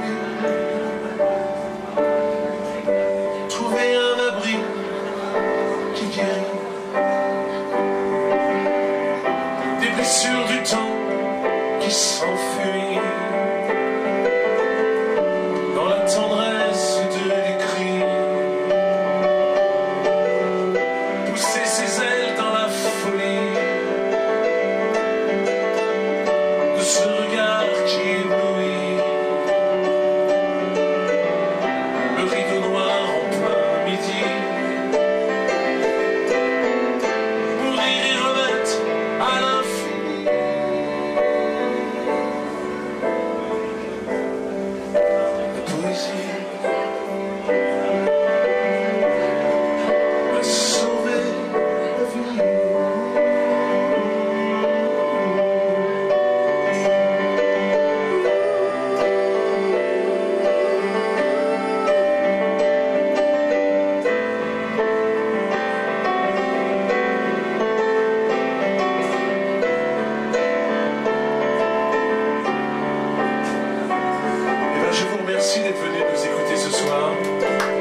merci d'être venu nous écouter ce soir.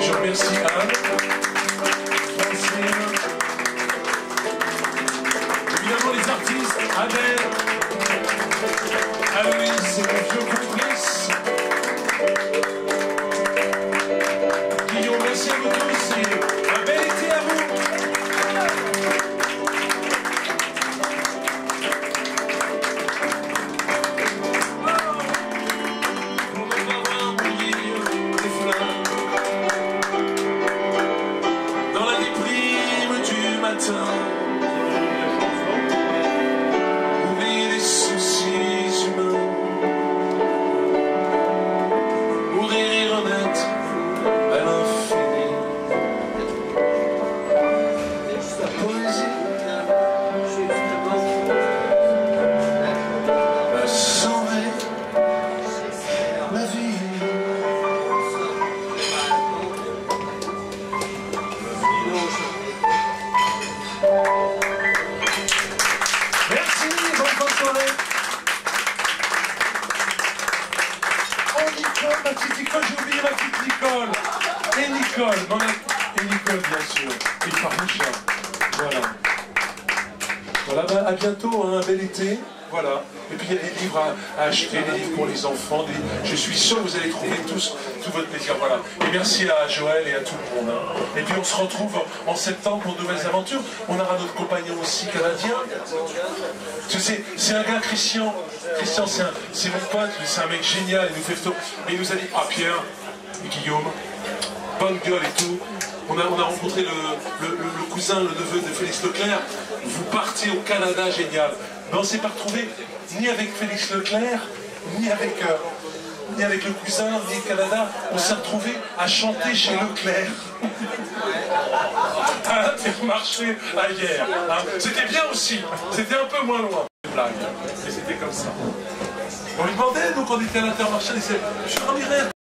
Je remercie Anne, Francine, évidemment les artistes, Adèle, Aloïs et mon vieux complice. Guillaume, merci à vous tous et un bel été à vous. Oublier les soucis humains, mourir honnête à l'infini. La poésie va sauver la vie. Merci, bonne fin de soirée. Oh Nicole, ma petite Nicole, j'ai oublié ma petite Nicole. Et Nicole, et Nicole bien sûr. Et Faroucha. Voilà. Voilà, ben, à bientôt, hein, un bel été. Voilà. Et puis il y a des livres à acheter, des livres pour les enfants. Je suis sûr que vous allez trouver tout votre plaisir. Voilà. Et merci à Joël et à tout le monde. Hein. Et puis on se retrouve en septembre pour de nouvelles aventures. On aura notre compagnon aussi canadien. C'est un gars, Christian. Christian, c'est mon pote, c'est un mec génial. Il nous fait photo. Et il nous a dit, ah Pierre et Guillaume, bonne gueule et tout. On a rencontré le cousin, le neveu de Félix Leclerc. Vous partez au Canada, génial. Mais on ne s'est pas retrouvé ni avec Félix Leclerc, ni avec le cousin, ni le Canada. On s'est retrouvé à chanter chez Leclerc. À l'Intermarché à hier. Hein. C'était bien aussi. C'était un peu moins loin. Blague. Mais c'était comme ça. On lui demandait, donc on était à l'Intermarché, je suis